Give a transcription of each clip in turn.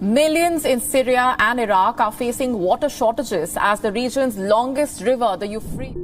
Millions in Syria and Iraq are facing water shortages as the region's longest river, the Euphrates.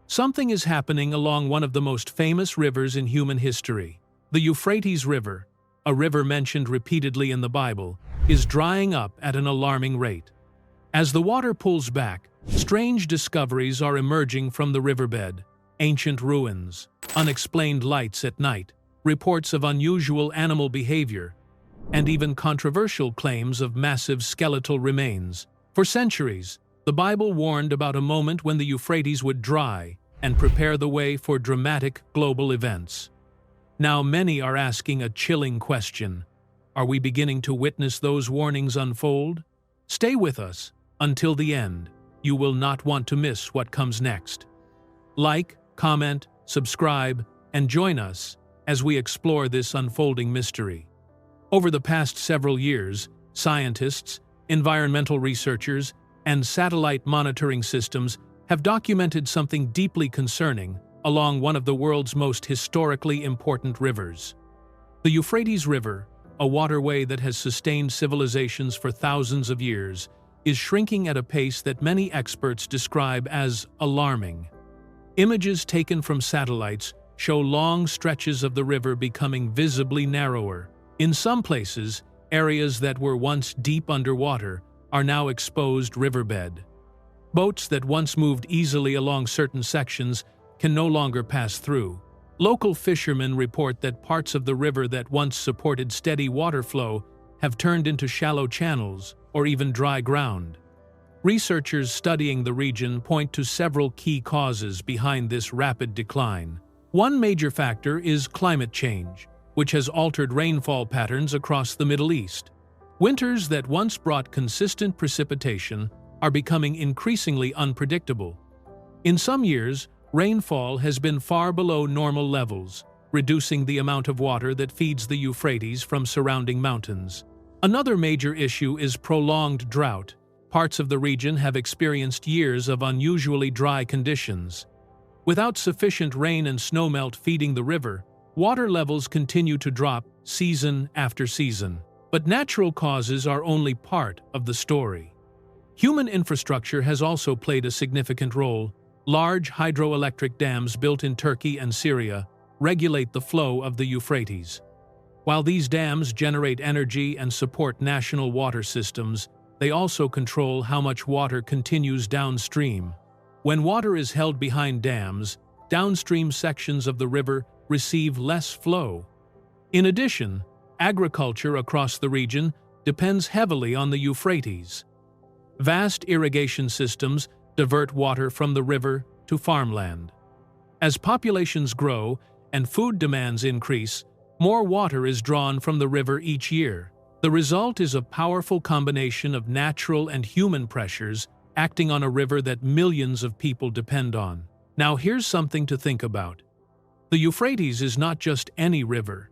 Something is happening along one of the most famous rivers in human history. The Euphrates River, a river mentioned repeatedly in the Bible, is drying up at an alarming rate. As the water pulls back, strange discoveries are emerging from the riverbed: ancient ruins, unexplained lights at night, reports of unusual animal behavior, and even controversial claims of massive skeletal remains. For centuries, the Bible warned about a moment when the Euphrates would dry and prepare the way for dramatic global events. Now many are asking a chilling question: are we beginning to witness those warnings unfold? Stay with us until the end. You will not want to miss what comes next. Like, comment, subscribe, and join us as we explore this unfolding mystery. Over the past several years, scientists, environmental researchers, and satellite monitoring systems have documented something deeply concerning along one of the world's most historically important rivers. The Euphrates River, a waterway that has sustained civilizations for thousands of years, is shrinking at a pace that many experts describe as alarming. Images taken from satellites show long stretches of the river becoming visibly narrower. In some places, areas that were once deep underwater are now exposed riverbed. Boats that once moved easily along certain sections can no longer pass through. Local fishermen report that parts of the river that once supported steady water flow have turned into shallow channels or even dry ground. Researchers studying the region point to several key causes behind this rapid decline. One major factor is climate change, which has altered rainfall patterns across the Middle East. Winters that once brought consistent precipitation are becoming increasingly unpredictable. In some years, rainfall has been far below normal levels, reducing the amount of water that feeds the Euphrates from surrounding mountains. Another major issue is prolonged drought. Parts of the region have experienced years of unusually dry conditions. Without sufficient rain and snowmelt feeding the river, water levels continue to drop season after season. But natural causes are only part of the story. Human infrastructure has also played a significant role. Large hydroelectric dams built in Turkey and Syria regulate the flow of the Euphrates. While these dams generate energy and support national water systems, they also control how much water continues downstream. When water is held behind dams, downstream sections of the river receive less flow. In addition, agriculture across the region depends heavily on the Euphrates. Vast irrigation systems divert water from the river to farmland. As populations grow and food demands increase, more water is drawn from the river each year. The result is a powerful combination of natural and human pressures acting on a river that millions of people depend on. Now here's something to think about. The Euphrates is not just any river.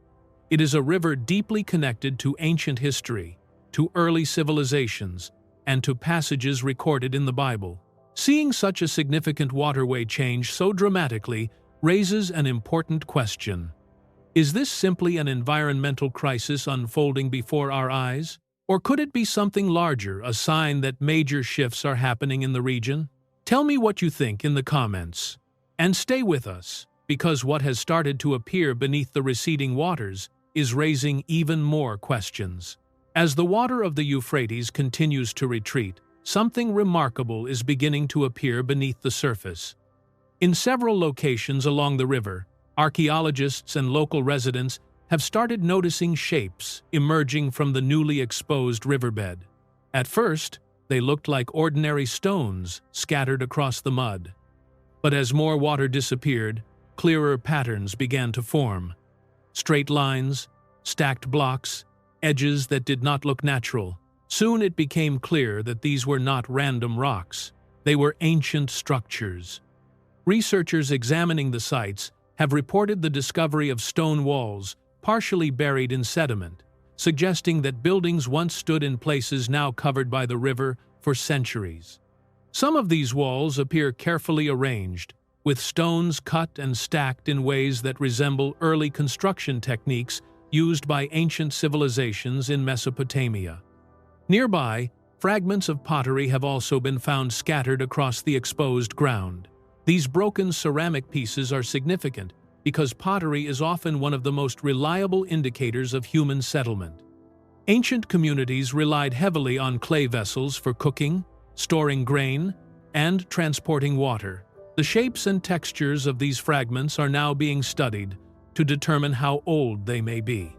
It is a river deeply connected to ancient history, to early civilizations, and to passages recorded in the Bible. Seeing such a significant waterway change so dramatically raises an important question. Is this simply an environmental crisis unfolding before our eyes? Or could it be something larger, a sign that major shifts are happening in the region? Tell me what you think in the comments. And stay with us, because what has started to appear beneath the receding waters is raising even more questions. As the water of the Euphrates continues to retreat, something remarkable is beginning to appear beneath the surface. In several locations along the river, archaeologists and local residents have started noticing shapes emerging from the newly exposed riverbed. At first, they looked like ordinary stones scattered across the mud. But as more water disappeared, clearer patterns began to form. Straight lines, stacked blocks, edges that did not look natural. Soon it became clear that these were not random rocks. They were ancient structures. Researchers examining the sites have reported the discovery of stone walls partially buried in sediment, suggesting that buildings once stood in places now covered by the river for centuries. Some of these walls appear carefully arranged, with stones cut and stacked in ways that resemble early construction techniques used by ancient civilizations in Mesopotamia. Nearby, fragments of pottery have also been found scattered across the exposed ground. These broken ceramic pieces are significant because pottery is often one of the most reliable indicators of human settlement. Ancient communities relied heavily on clay vessels for cooking, storing grain, and transporting water. The shapes and textures of these fragments are now being studied to determine how old they may be.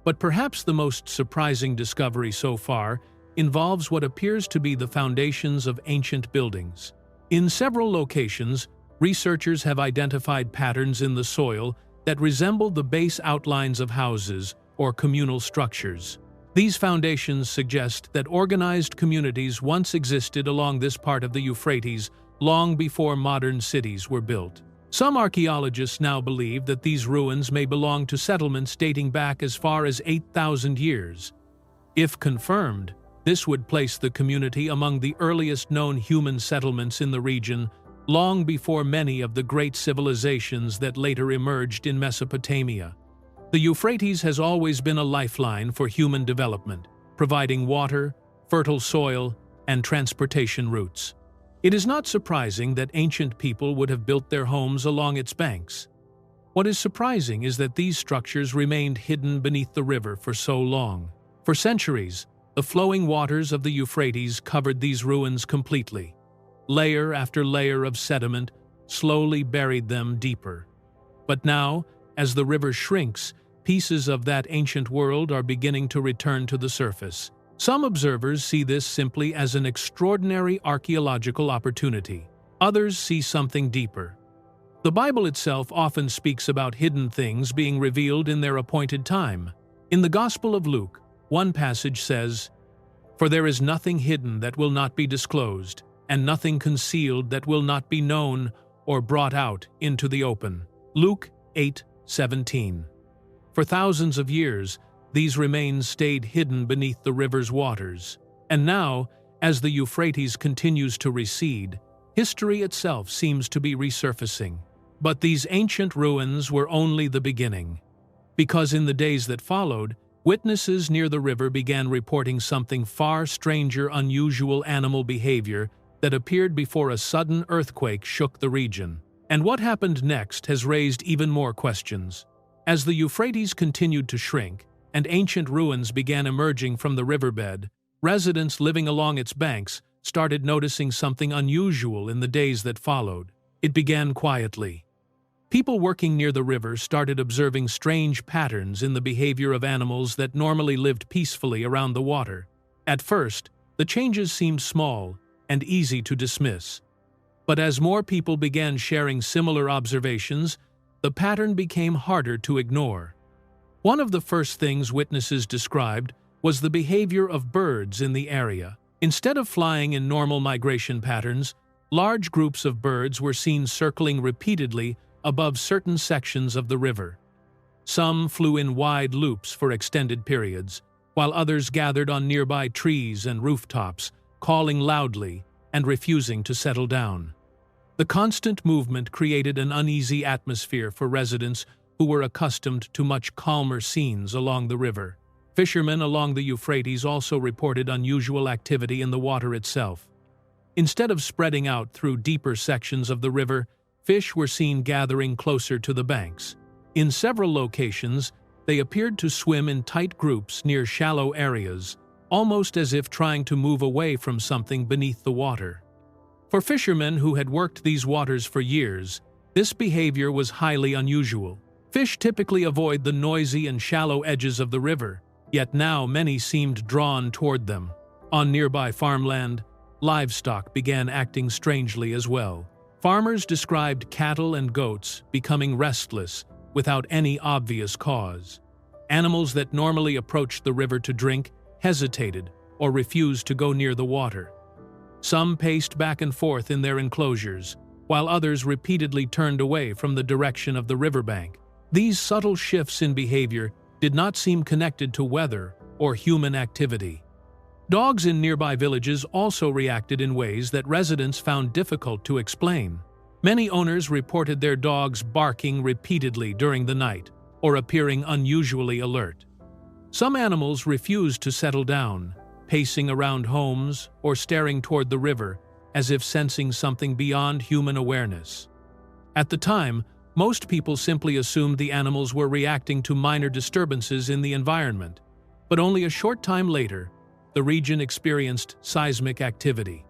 But perhaps the most surprising discovery so far involves what appears to be the foundations of ancient buildings. In several locations, researchers have identified patterns in the soil that resemble the base outlines of houses or communal structures. These foundations suggest that organized communities once existed along this part of the Euphrates long before modern cities were built. Some archaeologists now believe that these ruins may belong to settlements dating back as far as 8,000 years. If confirmed, this would place the community among the earliest known human settlements in the region, long before many of the great civilizations that later emerged in Mesopotamia. The Euphrates has always been a lifeline for human development, providing water, fertile soil, and transportation routes. It is not surprising that ancient people would have built their homes along its banks. What is surprising is that these structures remained hidden beneath the river for so long. For centuries, the flowing waters of the Euphrates covered these ruins completely. Layer after layer of sediment slowly buried them deeper. But now, as the river shrinks, pieces of that ancient world are beginning to return to the surface. Some observers see this simply as an extraordinary archaeological opportunity. Others see something deeper. The Bible itself often speaks about hidden things being revealed in their appointed time. In the Gospel of Luke, one passage says, "For there is nothing hidden that will not be disclosed, and nothing concealed that will not be known or brought out into the open." Luke 8:17. For thousands of years, these remains stayed hidden beneath the river's waters. And now, as the Euphrates continues to recede, history itself seems to be resurfacing. But these ancient ruins were only the beginning. Because in the days that followed, witnesses near the river began reporting something far stranger, unusual animal behavior that appeared before a sudden earthquake shook the region. And what happened next has raised even more questions. As the Euphrates continued to shrink, and ancient ruins began emerging from the riverbed, residents living along its banks started noticing something unusual in the days that followed. It began quietly. People working near the river started observing strange patterns in the behavior of animals that normally lived peacefully around the water. At first, the changes seemed small and easy to dismiss. But as more people began sharing similar observations, the pattern became harder to ignore. One of the first things witnesses described was the behavior of birds in the area. Instead of flying in normal migration patterns, large groups of birds were seen circling repeatedly above certain sections of the river. Some flew in wide loops for extended periods, while others gathered on nearby trees and rooftops, calling loudly and refusing to settle down. The constant movement created an uneasy atmosphere for residents who were accustomed to much calmer scenes along the river. Fishermen along the Euphrates also reported unusual activity in the water itself. Instead of spreading out through deeper sections of the river, fish were seen gathering closer to the banks. In several locations, they appeared to swim in tight groups near shallow areas, almost as if trying to move away from something beneath the water. For fishermen who had worked these waters for years, this behavior was highly unusual. Fish typically avoid the noisy and shallow edges of the river, yet now many seemed drawn toward them. On nearby farmland, livestock began acting strangely as well. Farmers described cattle and goats becoming restless without any obvious cause. Animals that normally approached the river to drink hesitated or refused to go near the water. Some paced back and forth in their enclosures, while others repeatedly turned away from the direction of the riverbank. These subtle shifts in behavior did not seem connected to weather or human activity. Dogs in nearby villages also reacted in ways that residents found difficult to explain. Many owners reported their dogs barking repeatedly during the night or appearing unusually alert. Some animals refused to settle down, pacing around homes or staring toward the river as if sensing something beyond human awareness. At the time, most people simply assumed the animals were reacting to minor disturbances in the environment, but only a short time later, the region experienced seismic activity.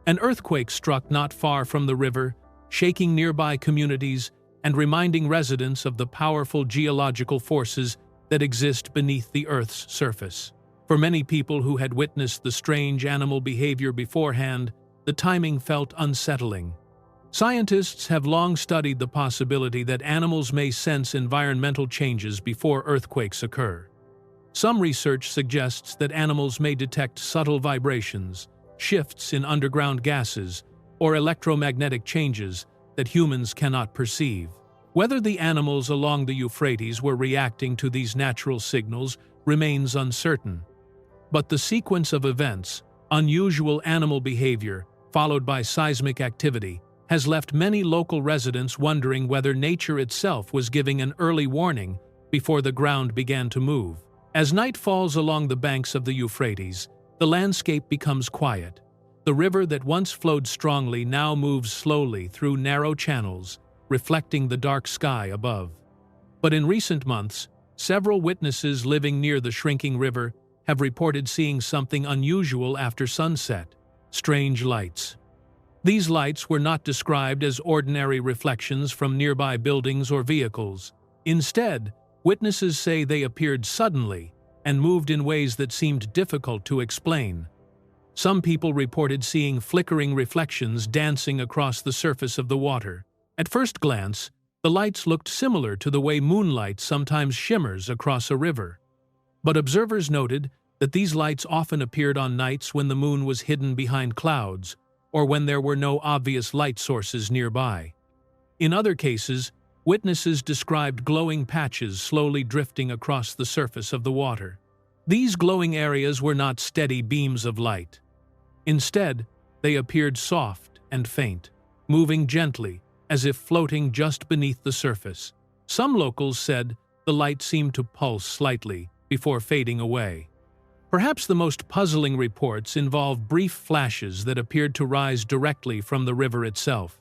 An earthquake struck not far from the river, shaking nearby communities and reminding residents of the powerful geological forces that exist beneath the Earth's surface. For many people who had witnessed the strange animal behavior beforehand, the timing felt unsettling. Scientists have long studied the possibility that animals may sense environmental changes before earthquakes occur. Some research suggests that animals may detect subtle vibrations, shifts in underground gases, or electromagnetic changes that humans cannot perceive. Whether the animals along the Euphrates were reacting to these natural signals remains uncertain. But the sequence of events, unusual animal behavior, followed by seismic activity, has left many local residents wondering whether nature itself was giving an early warning before the ground began to move. As night falls along the banks of the Euphrates, the landscape becomes quiet. The river that once flowed strongly now moves slowly through narrow channels, reflecting the dark sky above. But in recent months, several witnesses living near the shrinking river have reported seeing something unusual after sunset: strange lights. These lights were not described as ordinary reflections from nearby buildings or vehicles. Instead, witnesses say they appeared suddenly and moved in ways that seemed difficult to explain. Some people reported seeing flickering reflections dancing across the surface of the water. At first glance, the lights looked similar to the way moonlight sometimes shimmers across a river. But observers noted that these lights often appeared on nights when the moon was hidden behind clouds, or when there were no obvious light sources nearby. In other cases, witnesses described glowing patches slowly drifting across the surface of the water. These glowing areas were not steady beams of light. Instead, they appeared soft and faint, moving gently, as if floating just beneath the surface. Some locals said the light seemed to pulse slightly before fading away. Perhaps the most puzzling reports involve brief flashes that appeared to rise directly from the river itself.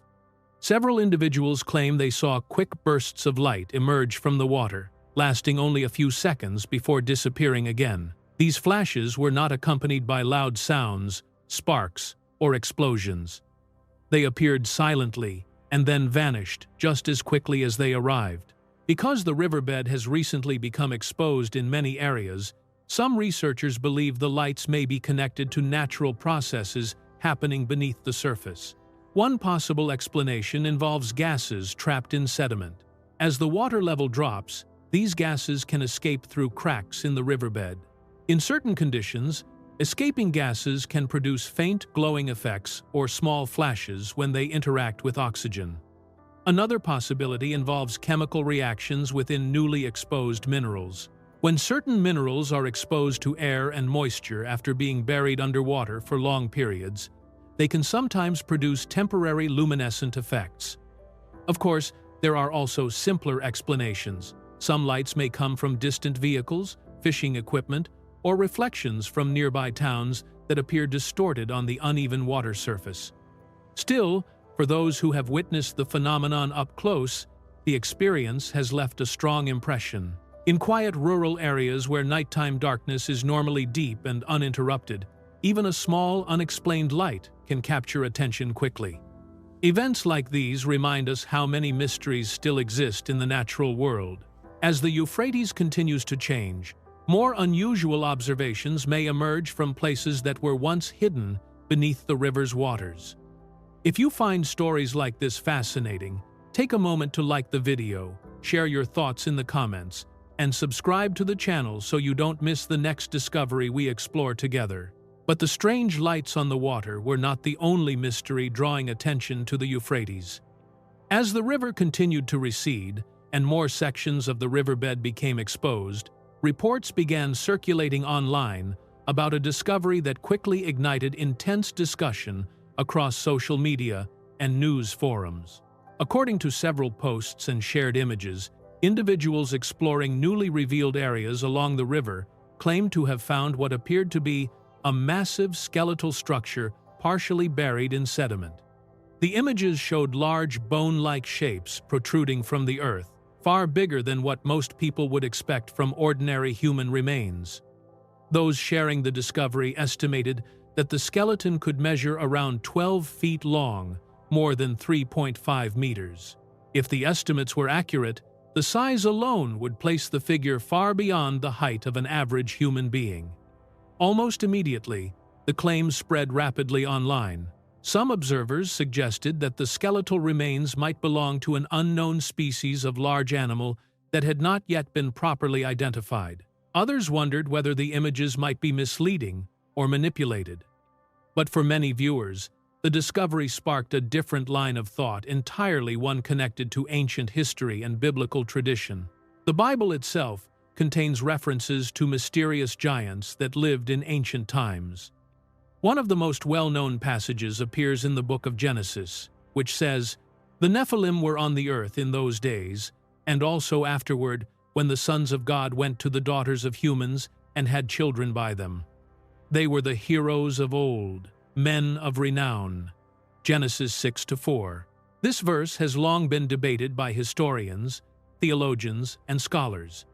Several individuals claim they saw quick bursts of light emerge from the water, lasting only a few seconds before disappearing again. These flashes were not accompanied by loud sounds, sparks, or explosions. They appeared silently and then vanished just as quickly as they arrived. Because the riverbed has recently become exposed in many areas, some researchers believe the lights may be connected to natural processes happening beneath the surface. One possible explanation involves gases trapped in sediment. As the water level drops, these gases can escape through cracks in the riverbed. In certain conditions, escaping gases can produce faint glowing effects or small flashes when they interact with oxygen. Another possibility involves chemical reactions within newly exposed minerals. When certain minerals are exposed to air and moisture after being buried underwater for long periods, they can sometimes produce temporary luminescent effects. Of course, there are also simpler explanations. Some lights may come from distant vehicles, fishing equipment, or reflections from nearby towns that appear distorted on the uneven water surface. Still, for those who have witnessed the phenomenon up close, the experience has left a strong impression. In quiet rural areas where nighttime darkness is normally deep and uninterrupted, even a small, unexplained light can capture attention quickly. Events like these remind us how many mysteries still exist in the natural world. As the Euphrates continues to change, more unusual observations may emerge from places that were once hidden beneath the river's waters. If you find stories like this fascinating, take a moment to like the video, share your thoughts in the comments, and subscribe to the channel so you don't miss the next discovery we explore together. But the strange lights on the water were not the only mystery drawing attention to the Euphrates. As the river continued to recede, and more sections of the riverbed became exposed, reports began circulating online about a discovery that quickly ignited intense discussion across social media and news forums. According to several posts and shared images, individuals exploring newly revealed areas along the river claimed to have found what appeared to be a massive skeletal structure partially buried in sediment. The images showed large bone-like shapes protruding from the earth, far bigger than what most people would expect from ordinary human remains. Those sharing the discovery estimated that the skeleton could measure around 12 feet long, more than 3.5 meters. If the estimates were accurate, the size alone would place the figure far beyond the height of an average human being. Almost immediately, the claims spread rapidly online. Some observers suggested that the skeletal remains might belong to an unknown species of large animal that had not yet been properly identified. Others wondered whether the images might be misleading or manipulated. But for many viewers, the discovery sparked a different line of thought, entirely one connected to ancient history and biblical tradition. The Bible itself contains references to mysterious giants that lived in ancient times. One of the most well-known passages appears in the book of Genesis, which says, "The Nephilim were on the earth in those days, and also afterward, when the sons of God went to the daughters of humans and had children by them. They were the heroes of old, men of renown." Genesis 6-4. This verse has long been debated by historians, theologians, and scholars.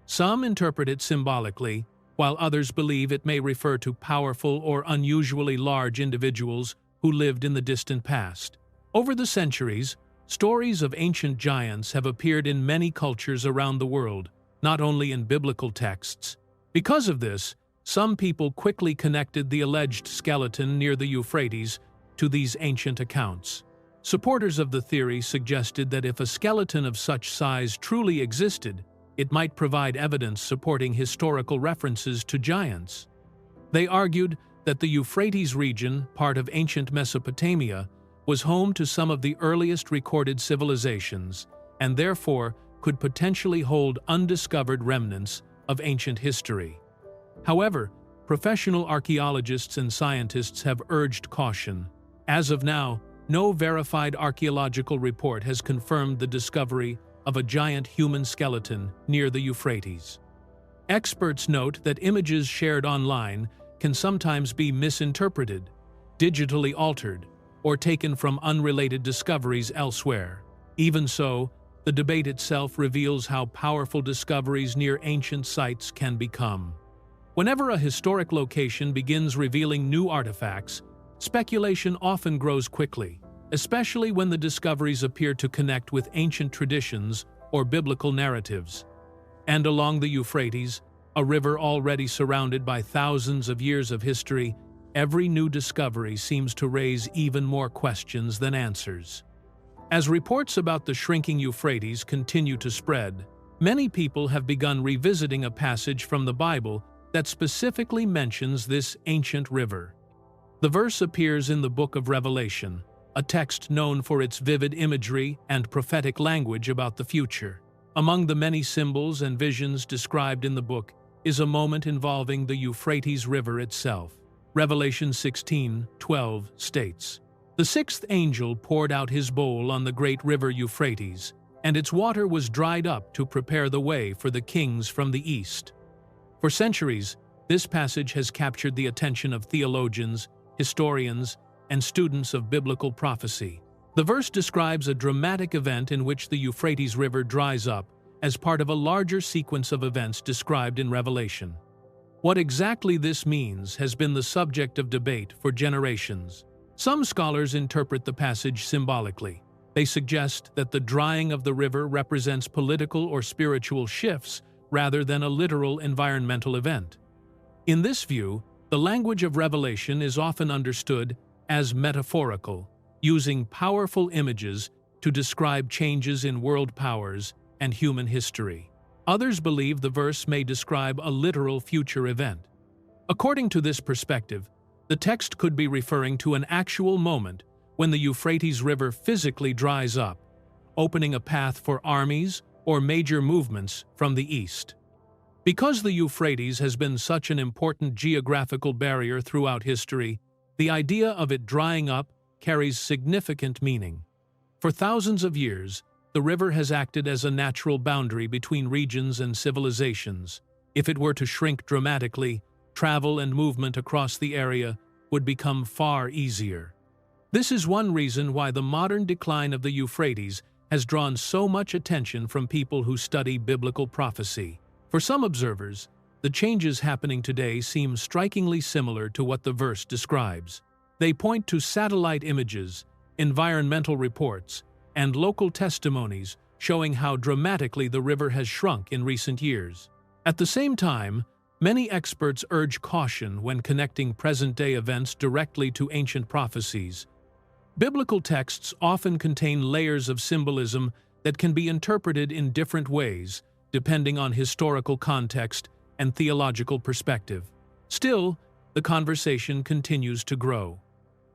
Some interpret it symbolically, while others believe it may refer to powerful or unusually large individuals who lived in the distant past. Over the centuries, stories of ancient giants have appeared in many cultures around the world, not only in biblical texts. Because of this, some people quickly connected the alleged skeleton near the Euphrates to these ancient accounts. Supporters of the theory suggested that if a skeleton of such size truly existed, it might provide evidence supporting historical references to giants. They argued that the Euphrates region, part of ancient Mesopotamia, was home to some of the earliest recorded civilizations, and therefore could potentially hold undiscovered remnants of ancient history. However, professional archaeologists and scientists have urged caution. As of now, no verified archaeological report has confirmed the discovery of a giant human skeleton near the Euphrates. Experts note that images shared online can sometimes be misinterpreted, digitally altered, or taken from unrelated discoveries elsewhere. Even so, the debate itself reveals how powerful discoveries near ancient sites can become. Whenever a historic location begins revealing new artifacts, speculation often grows quickly, especially when the discoveries appear to connect with ancient traditions or biblical narratives. And along the Euphrates, a river already surrounded by thousands of years of history, every new discovery seems to raise even more questions than answers. As reports about the shrinking Euphrates continue to spread, many people have begun revisiting a passage from the Bible that specifically mentions this ancient river. The verse appears in the book of Revelation, a text known for its vivid imagery and prophetic language about the future. Among the many symbols and visions described in the book is a moment involving the Euphrates River itself. Revelation 16:12 states, "The sixth angel poured out his bowl on the great river Euphrates, and its water was dried up to prepare the way for the kings from the east." For centuries, this passage has captured the attention of theologians, historians, and students of biblical prophecy. The verse describes a dramatic event in which the Euphrates River dries up as part of a larger sequence of events described in Revelation. What exactly this means has been the subject of debate for generations. Some scholars interpret the passage symbolically. They suggest that the drying of the river represents political or spiritual shifts rather than a literal environmental event. In this view, the language of Revelation is often understood as metaphorical, using powerful images to describe changes in world powers and human history. Others believe the verse may describe a literal future event. According to this perspective, the text could be referring to an actual moment when the Euphrates River physically dries up, opening a path for armies or major movements from the east. Because the Euphrates has been such an important geographical barrier throughout history, the idea of it drying up carries significant meaning. For thousands of years, the river has acted as a natural boundary between regions and civilizations. If it were to shrink dramatically, travel and movement across the area would become far easier. This is one reason why the modern decline of the Euphrates has drawn so much attention from people who study biblical prophecy. For some observers, the changes happening today seem strikingly similar to what the verse describes. They point to satellite images, environmental reports, and local testimonies showing how dramatically the river has shrunk in recent years. At the same time, many experts urge caution when connecting present-day events directly to ancient prophecies. Biblical texts often contain layers of symbolism that can be interpreted in different ways, depending on historical context and theological perspective. Still, the conversation continues to grow.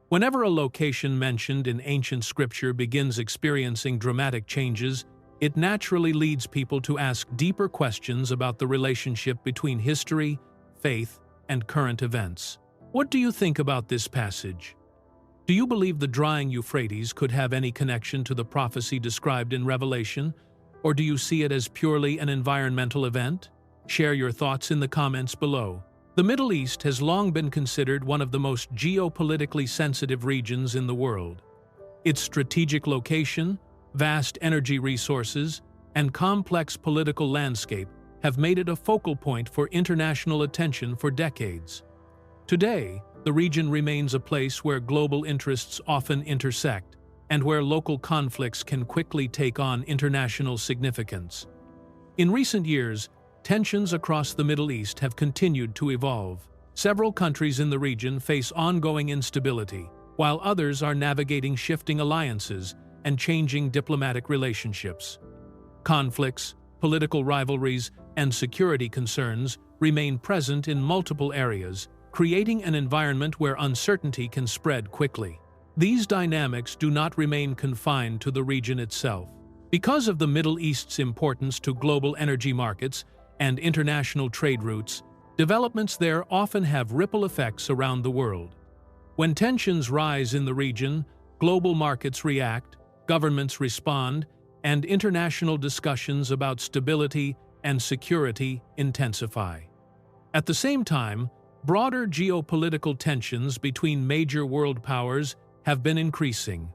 Whenever a location mentioned in ancient scripture begins experiencing dramatic changes, it naturally leads people to ask deeper questions about the relationship between history, faith, and current events. What do you think about this passage? Do you believe the drying Euphrates could have any connection to the prophecy described in Revelation, or do you see it as purely an environmental event? Share your thoughts in the comments below. The Middle East has long been considered one of the most geopolitically sensitive regions in the world. Its strategic location, vast energy resources, and complex political landscape have made it a focal point for international attention for decades. Today, the region remains a place where global interests often intersect, and where local conflicts can quickly take on international significance. In recent years, tensions across the Middle East have continued to evolve. Several countries in the region face ongoing instability, while others are navigating shifting alliances and changing diplomatic relationships. Conflicts, political rivalries, and security concerns remain present in multiple areas, creating an environment where uncertainty can spread quickly. These dynamics do not remain confined to the region itself. Because of the Middle East's importance to global energy markets and international trade routes, developments there often have ripple effects around the world. When tensions rise in the region, global markets react, governments respond, and international discussions about stability and security intensify. At the same time, broader geopolitical tensions between major world powers have been increasing.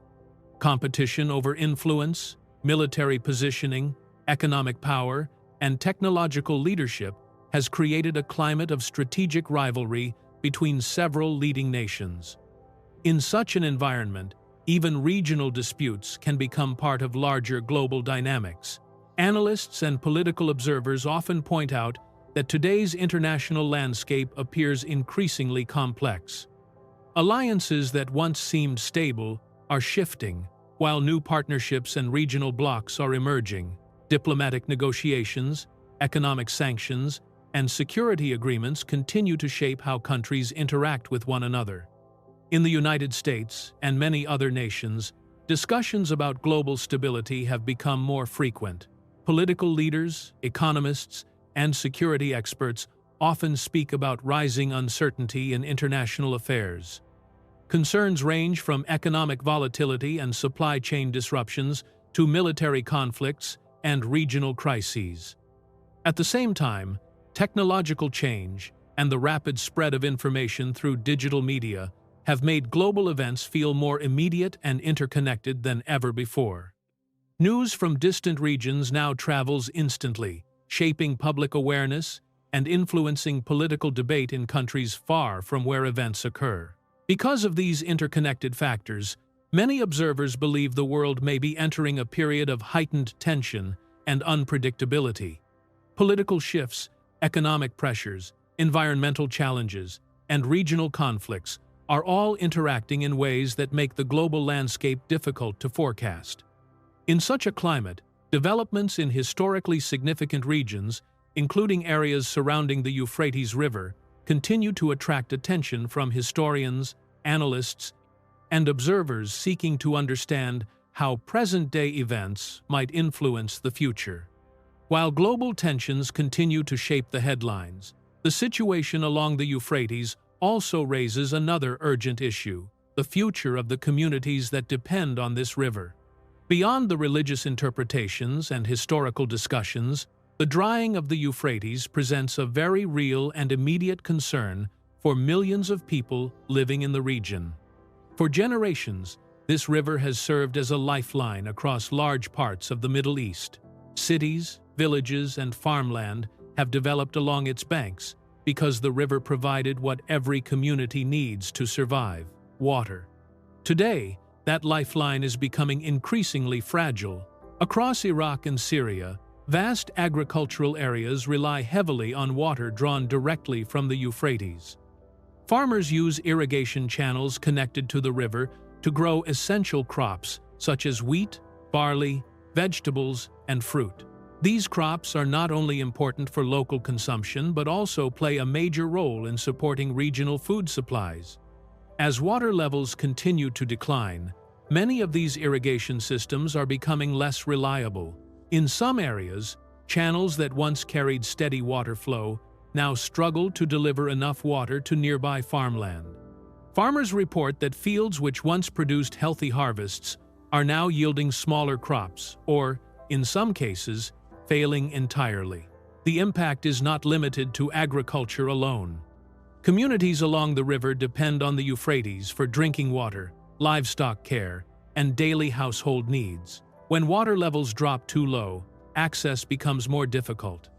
Competition over influence, military positioning, economic power, and technological leadership has created a climate of strategic rivalry between several leading nations. In such an environment, even regional disputes can become part of larger global dynamics. Analysts and political observers often point out that today's international landscape appears increasingly complex. Alliances that once seemed stable are shifting, while new partnerships and regional blocs are emerging. Diplomatic negotiations, economic sanctions, and security agreements continue to shape how countries interact with one another. In the United States and many other nations, discussions about global stability have become more frequent. Political leaders, economists, and security experts often speak about rising uncertainty in international affairs. Concerns range from economic volatility and supply chain disruptions to military conflicts and regional crises. At the same time, technological change and the rapid spread of information through digital media have made global events feel more immediate and interconnected than ever before. News from distant regions now travels instantly, shaping public awareness and influencing political debate in countries far from where events occur. Because of these interconnected factors, many observers believe the world may be entering a period of heightened tension and unpredictability. Political shifts, economic pressures, environmental challenges, and regional conflicts are all interacting in ways that make the global landscape difficult to forecast. In such a climate, developments in historically significant regions, including areas surrounding the Euphrates River, continue to attract attention from historians, analysts, and observers seeking to understand how present-day events might influence the future. While global tensions continue to shape the headlines, the situation along the Euphrates also raises another urgent issue: the future of the communities that depend on this river. Beyond the religious interpretations and historical discussions, the drying of the Euphrates presents a very real and immediate concern for millions of people living in the region. For generations, this river has served as a lifeline across large parts of the Middle East. Cities, villages, and farmland have developed along its banks because the river provided what every community needs to survive: water. Today, that lifeline is becoming increasingly fragile. Across Iraq and Syria, vast agricultural areas rely heavily on water drawn directly from the Euphrates. Farmers use irrigation channels connected to the river to grow essential crops such as wheat, barley, vegetables, and fruit. These crops are not only important for local consumption but also play a major role in supporting regional food supplies. As water levels continue to decline, many of these irrigation systems are becoming less reliable. In some areas, channels that once carried steady water flow now struggle to deliver enough water to nearby farmland. Farmers report that fields which once produced healthy harvests are now yielding smaller crops or, in some cases, failing entirely. The impact is not limited to agriculture alone. Communities along the river depend on the Euphrates for drinking water, livestock care, and daily household needs. When water levels drop too low, access becomes more difficult.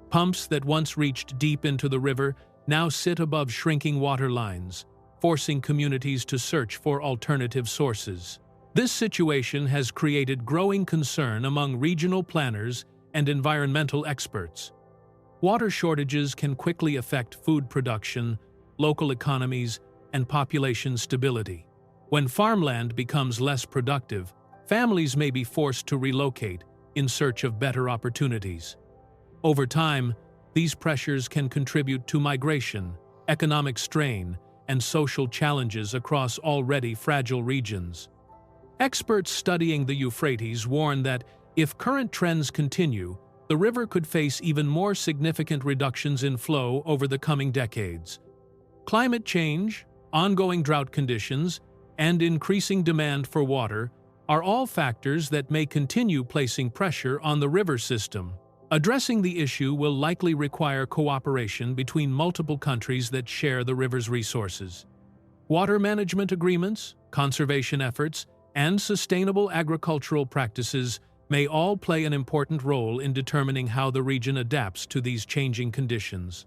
Pumps that once reached deep into the river now sit above shrinking water lines, forcing communities to search for alternative sources. This situation has created growing concern among regional planners and environmental experts. Water shortages can quickly affect food production, local economies, and population stability. When farmland becomes less productive, families may be forced to relocate in search of better opportunities. Over time, these pressures can contribute to migration, economic strain, and social challenges across already fragile regions. Experts studying the Euphrates warn that if current trends continue, the river could face even more significant reductions in flow over the coming decades. Climate change, ongoing drought conditions, and increasing demand for water are all factors that may continue placing pressure on the river system. Addressing the issue will likely require cooperation between multiple countries that share the river's resources. Water management agreements, conservation efforts, and sustainable agricultural practices may all play an important role in determining how the region adapts to these changing conditions.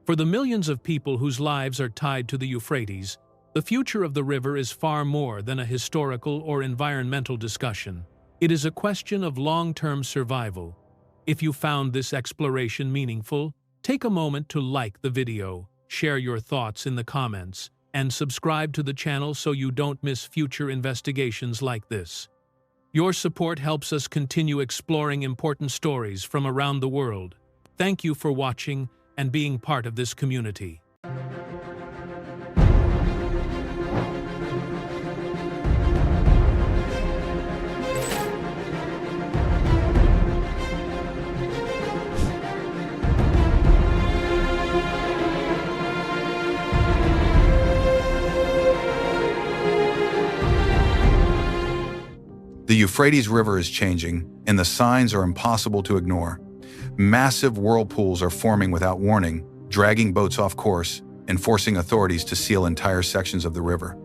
For the millions of people whose lives are tied to the Euphrates, the future of the river is far more than a historical or environmental discussion. It is a question of long-term survival. If you found this exploration meaningful, take a moment to like the video, share your thoughts in the comments, and subscribe to the channel so you don't miss future investigations like this. Your support helps us continue exploring important stories from around the world. Thank you for watching and being part of this community. The Euphrates River is changing, and the signs are impossible to ignore. Massive whirlpools are forming without warning, dragging boats off course and forcing authorities to seal entire sections of the river.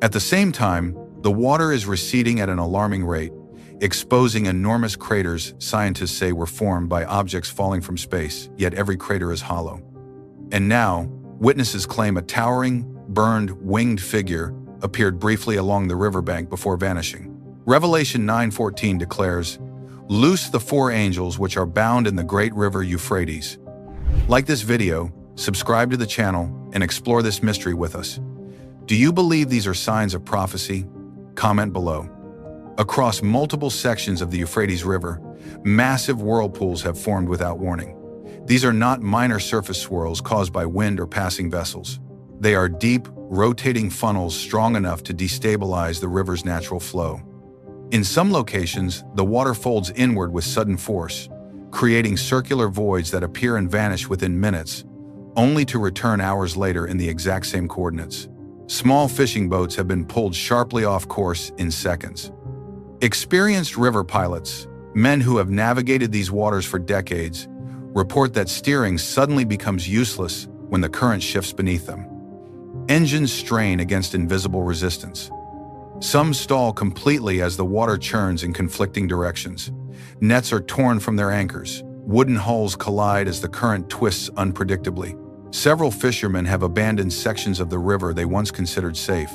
At the same time, the water is receding at an alarming rate, exposing enormous craters scientists say were formed by objects falling from space, yet every crater is hollow. And now, witnesses claim a towering, burned, winged figure appeared briefly along the riverbank before vanishing. Revelation 9:14 declares, "Loose the four angels which are bound in the great river Euphrates." Like this video, subscribe to the channel, and explore this mystery with us. Do you believe these are signs of prophecy? Comment below. Across multiple sections of the Euphrates River, massive whirlpools have formed without warning. These are not minor surface swirls caused by wind or passing vessels. They are deep, rotating funnels strong enough to destabilize the river's natural flow. In some locations, the water folds inward with sudden force, creating circular voids that appear and vanish within minutes, only to return hours later in the exact same coordinates. Small fishing boats have been pulled sharply off course in seconds. Experienced river pilots, men who have navigated these waters for decades, report that steering suddenly becomes useless when the current shifts beneath them. Engines strain against invisible resistance. Some stall completely as the water churns in conflicting directions. Nets are torn from their anchors. Wooden hulls collide as the current twists unpredictably. Several fishermen have abandoned sections of the river they once considered safe.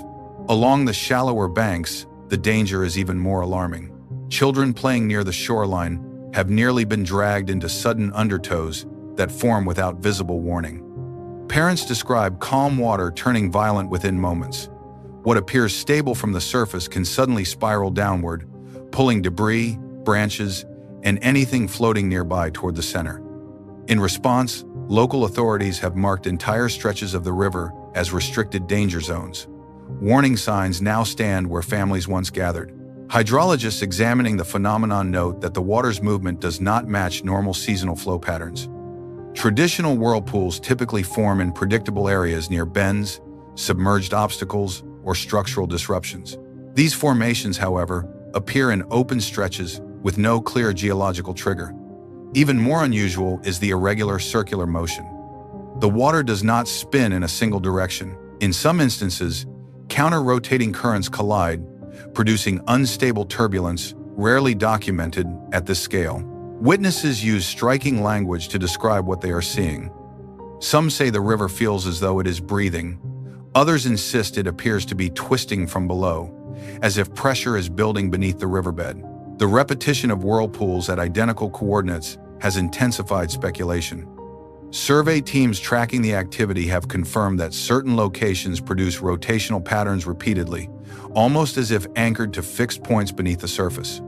Along the shallower banks, the danger is even more alarming. Children playing near the shoreline have nearly been dragged into sudden undertows that form without visible warning. Parents describe calm water turning violent within moments. What appears stable from the surface can suddenly spiral downward, pulling debris, branches, and anything floating nearby toward the center. In response, local authorities have marked entire stretches of the river as restricted danger zones. Warning signs now stand where families once gathered. Hydrologists examining the phenomenon note that the water's movement does not match normal seasonal flow patterns. Traditional whirlpools typically form in predictable areas near bends, submerged obstacles, or structural disruptions. These formations, however, appear in open stretches with no clear geological trigger. Even more unusual is the irregular circular motion. The water does not spin in a single direction. In some instances, counter-rotating currents collide, producing unstable turbulence rarely documented at this scale. Witnesses use striking language to describe what they are seeing. Some say the river feels as though it is breathing. Others insist it appears to be twisting from below, as if pressure is building beneath the riverbed. The repetition of whirlpools at identical coordinates has intensified speculation. Survey teams tracking the activity have confirmed that certain locations produce rotational patterns repeatedly, almost as if anchored to fixed points beneath the surface.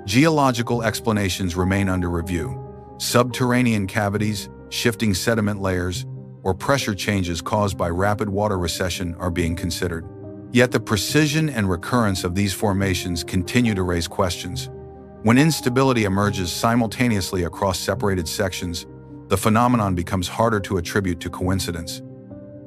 Geological explanations remain under review. Subterranean cavities, shifting sediment layers, or pressure changes caused by rapid water recession are being considered. Yet the precision and recurrence of these formations continue to raise questions. When instability emerges simultaneously across separated sections, the phenomenon becomes harder to attribute to coincidence.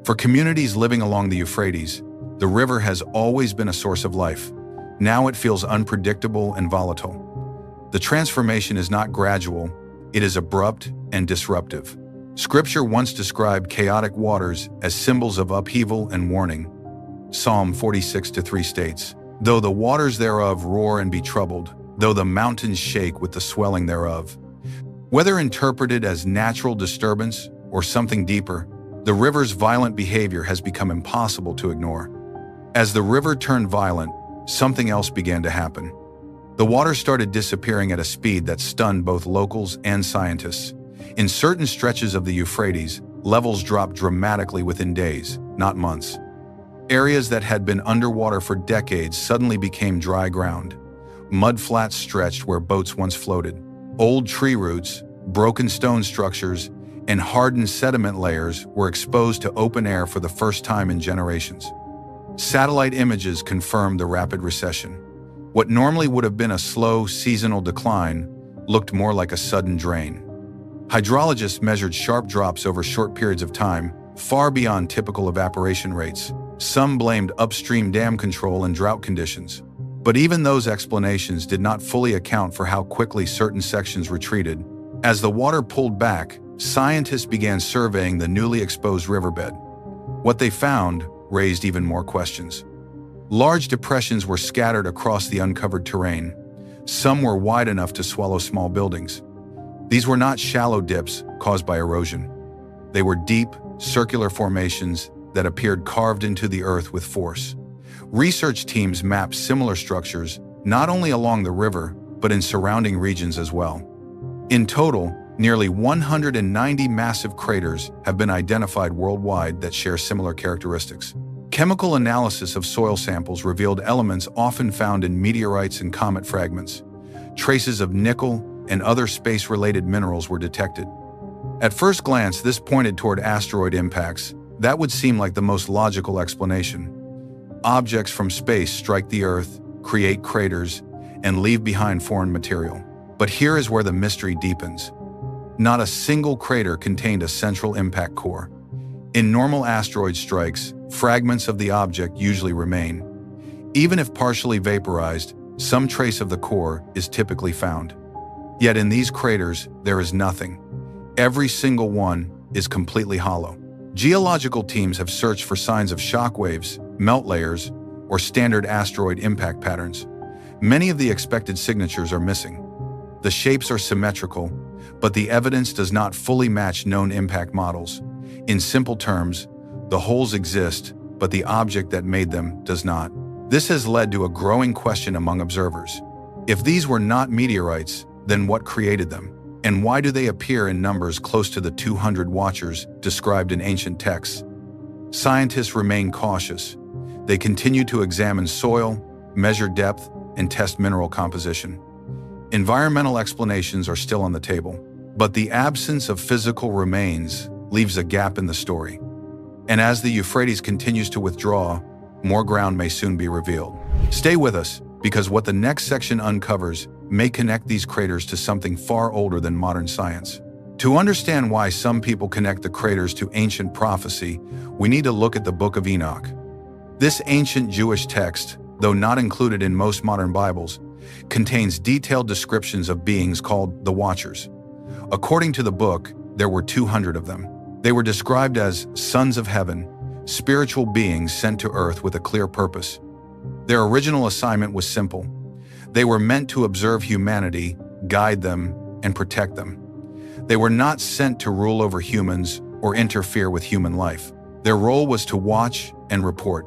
For communities living along the Euphrates, the river has always been a source of life. Now it feels unpredictable and volatile. The transformation is not gradual, it is abrupt and disruptive. Scripture once described chaotic waters as symbols of upheaval and warning. Psalm 46:3 states, "Though the waters thereof roar and be troubled, though the mountains shake with the swelling thereof." Whether interpreted as natural disturbance or something deeper, the river's violent behavior has become impossible to ignore. As the river turned violent, something else began to happen. The water started disappearing at a speed that stunned both locals and scientists. In certain stretches of the Euphrates, levels dropped dramatically within days, not months. Areas that had been underwater for decades suddenly became dry ground. Mud flats stretched where boats once floated. Old tree roots, broken stone structures, and hardened sediment layers were exposed to open air for the first time in generations. Satellite images confirmed the rapid recession. What normally would have been a slow, seasonal decline looked more like a sudden drain. Hydrologists measured sharp drops over short periods of time, far beyond typical evaporation rates. Some blamed upstream dam control and drought conditions. But even those explanations did not fully account for how quickly certain sections retreated. As the water pulled back, scientists began surveying the newly exposed riverbed. What they found raised even more questions. Large depressions were scattered across the uncovered terrain. Some were wide enough to swallow small buildings. These were not shallow dips caused by erosion. They were deep, circular formations that appeared carved into the earth with force. Research teams mapped similar structures not only along the river, but in surrounding regions as well. In total, nearly 190 massive craters have been identified worldwide that share similar characteristics. Chemical analysis of soil samples revealed elements often found in meteorites and comet fragments. Traces of nickel and other space-related minerals were detected. At first glance, this pointed toward asteroid impacts. That would seem like the most logical explanation. Objects from space strike the Earth, create craters, and leave behind foreign material. But here is where the mystery deepens. Not a single crater contained a central impact core. In normal asteroid strikes, fragments of the object usually remain. Even if partially vaporized, some trace of the core is typically found. Yet in these craters, there is nothing. Every single one is completely hollow. Geological teams have searched for signs of shock waves, melt layers, or standard asteroid impact patterns. Many of the expected signatures are missing. The shapes are symmetrical, but the evidence does not fully match known impact models. In simple terms, the holes exist, but the object that made them does not. This has led to a growing question among observers. If these were not meteorites, then what created them? And why do they appear in numbers close to the 200 watchers described in ancient texts? Scientists remain cautious. They continue to examine soil, measure depth, and test mineral composition. Environmental explanations are still on the table, but the absence of physical remains leaves a gap in the story. And as the Euphrates continues to withdraw, more ground may soon be revealed. Stay with us, because what the next section uncovers may connect these craters to something far older than modern science. To understand why some people connect the craters to ancient prophecy, we need to look at the Book of Enoch. This ancient Jewish text, though not included in most modern Bibles, contains detailed descriptions of beings called the Watchers. According to the book, there were 200 of them. They were described as sons of heaven, spiritual beings sent to earth with a clear purpose. Their original assignment was simple. They were meant to observe humanity, guide them, and protect them. They were not sent to rule over humans or interfere with human life. Their role was to watch and report.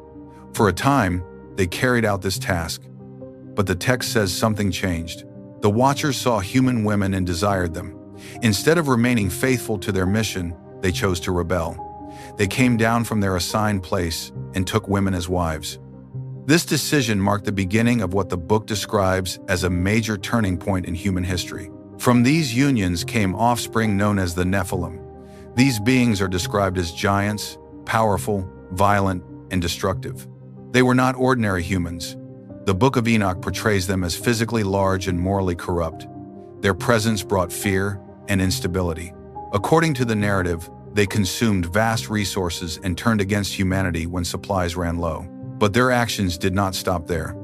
For a time, they carried out this task. But the text says something changed. The Watchers saw human women and desired them. Instead of remaining faithful to their mission, they chose to rebel. They came down from their assigned place and took women as wives. This decision marked the beginning of what the book describes as a major turning point in human history. From these unions came offspring known as the Nephilim. These beings are described as giants, powerful, violent, and destructive. They were not ordinary humans. The Book of Enoch portrays them as physically large and morally corrupt. Their presence brought fear and instability. According to the narrative, they consumed vast resources and turned against humanity when supplies ran low. But their actions did not stop there.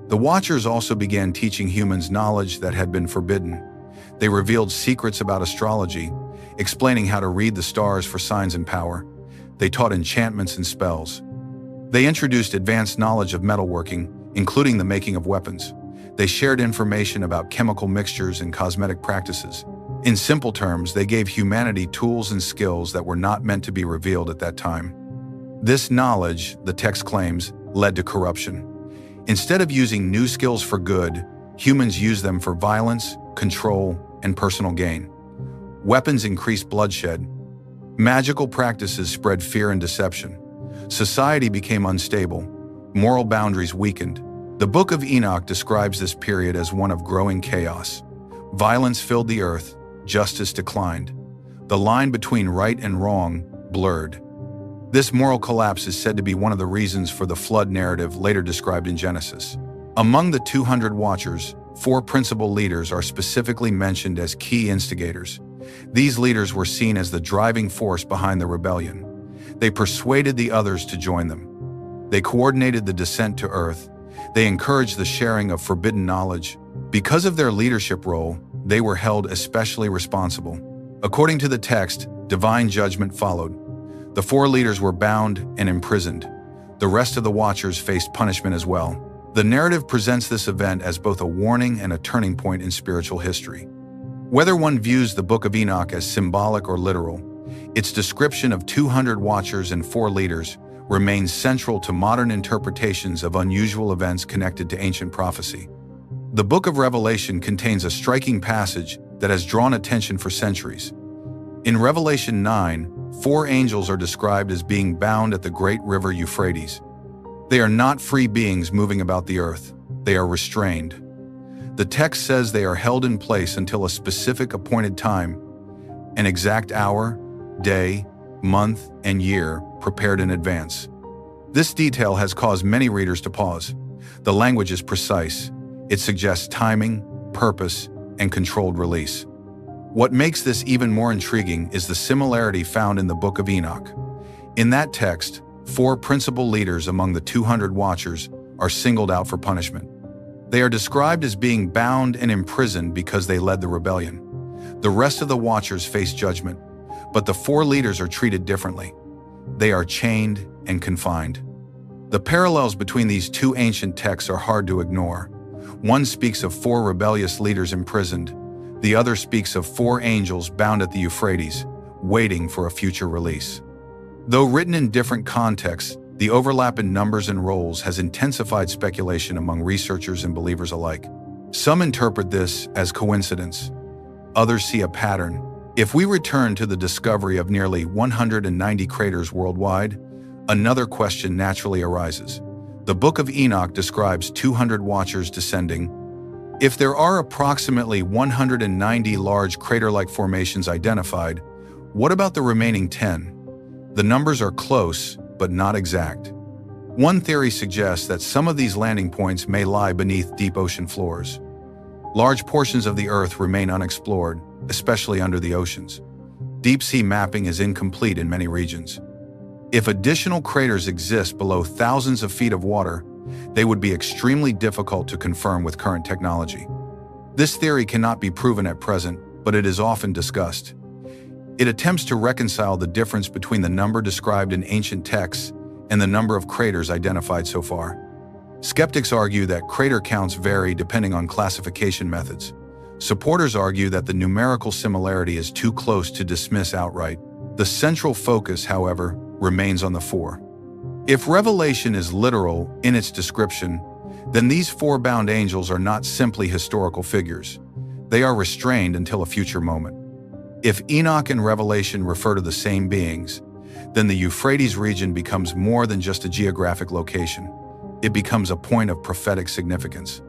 The Watchers also began teaching humans knowledge that had been forbidden. They revealed secrets about astrology, explaining how to read the stars for signs and power. They taught enchantments and spells. They introduced advanced knowledge of metalworking, including the making of weapons. They shared information about chemical mixtures and cosmetic practices. In simple terms, they gave humanity tools and skills that were not meant to be revealed at that time. This knowledge, the text claims, led to corruption. Instead of using new skills for good, humans used them for violence, control, and personal gain. Weapons increased bloodshed. Magical practices spread fear and deception. Society became unstable. Moral boundaries weakened. The Book of Enoch describes this period as one of growing chaos. Violence filled the earth, justice declined. The line between right and wrong blurred. This moral collapse is said to be one of the reasons for the flood narrative later described in Genesis. Among the 200 Watchers, 4 principal leaders are specifically mentioned as key instigators. These leaders were seen as the driving force behind the rebellion. They persuaded the others to join them. They coordinated the descent to Earth. They encouraged the sharing of forbidden knowledge. Because of their leadership role, they were held especially responsible. According to the text, divine judgment followed. The 4 leaders were bound and imprisoned. The rest of the Watchers faced punishment as well. The narrative presents this event as both a warning and a turning point in spiritual history. Whether one views the Book of Enoch as symbolic or literal, its description of 200 Watchers and 4 leaders remains central to modern interpretations of unusual events connected to ancient prophecy. The Book of Revelation contains a striking passage that has drawn attention for centuries. In Revelation 9, 4 angels are described as being bound at the great river Euphrates. They are not free beings moving about the earth. They are restrained. The text says they are held in place until a specific appointed time, an exact hour, day, month, and year prepared in advance. This detail has caused many readers to pause. The language is precise. It suggests timing, purpose, and controlled release. What makes this even more intriguing is the similarity found in the Book of Enoch. In that text, 4 principal leaders among the 200 watchers are singled out for punishment. They are described as being bound and imprisoned because they led the rebellion. The rest of the watchers face judgment, but the 4 leaders are treated differently. They are chained and confined. The parallels between these 2 ancient texts are hard to ignore. One speaks of 4 rebellious leaders imprisoned. The other speaks of 4 angels bound at the Euphrates, waiting for a future release. Though written in different contexts, the overlap in numbers and roles has intensified speculation among researchers and believers alike. Some interpret this as coincidence. Others see a pattern. If we return to the discovery of nearly 190 craters worldwide, another question naturally arises. The Book of Enoch describes 200 watchers descending. If there are approximately 190 large crater-like formations identified, what about the remaining 10? The numbers are close, but not exact. One theory suggests that some of these landing points may lie beneath deep ocean floors. Large portions of the Earth remain unexplored, especially under the oceans. Deep-sea mapping is incomplete in many regions. If additional craters exist below thousands of feet of water, they would be extremely difficult to confirm with current technology. This theory cannot be proven at present, but it is often discussed. It attempts to reconcile the difference between the number described in ancient texts and the number of craters identified so far. Skeptics argue that crater counts vary depending on classification methods. Supporters argue that the numerical similarity is too close to dismiss outright. The central focus, however, remains on the 4. If Revelation is literal in its description, then these 4 bound angels are not simply historical figures. They are restrained until a future moment. If Enoch and Revelation refer to the same beings, then the Euphrates region becomes more than just a geographic location. It becomes a point of prophetic significance.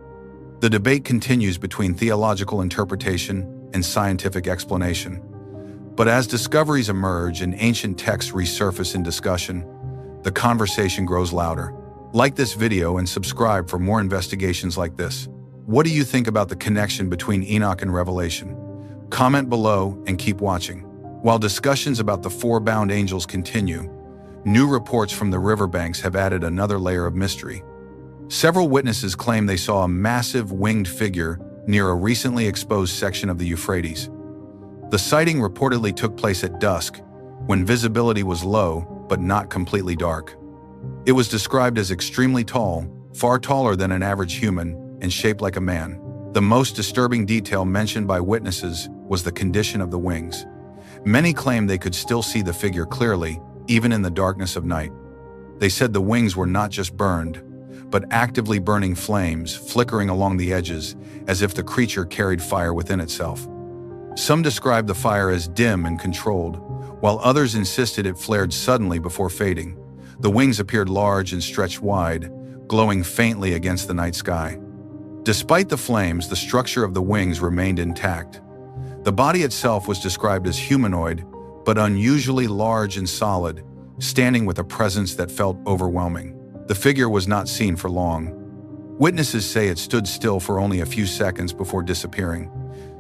The debate continues between theological interpretation and scientific explanation. But as discoveries emerge and ancient texts resurface in discussion, the conversation grows louder. Like this video and subscribe for more investigations like this. What do you think about the connection between Enoch and Revelation? Comment below and keep watching. While discussions about the 4 bound angels continue, new reports from the riverbanks have added another layer of mystery. Several witnesses claim they saw a massive winged figure near a recently exposed section of the Euphrates. The sighting reportedly took place at dusk, when visibility was low but not completely dark. It was described as extremely tall, far taller than an average human, and shaped like a man. The most disturbing detail mentioned by witnesses was the condition of the wings. Many claim they could still see the figure clearly, even in the darkness of night. They said the wings were not just burned, but actively burning flames flickering along the edges as if the creature carried fire within itself. Some described the fire as dim and controlled, while others insisted it flared suddenly before fading. The wings appeared large and stretched wide, glowing faintly against the night sky. Despite the flames, the structure of the wings remained intact. The body itself was described as humanoid, but unusually large and solid, standing with a presence that felt overwhelming. The figure was not seen for long. Witnesses say it stood still for only a few seconds before disappearing.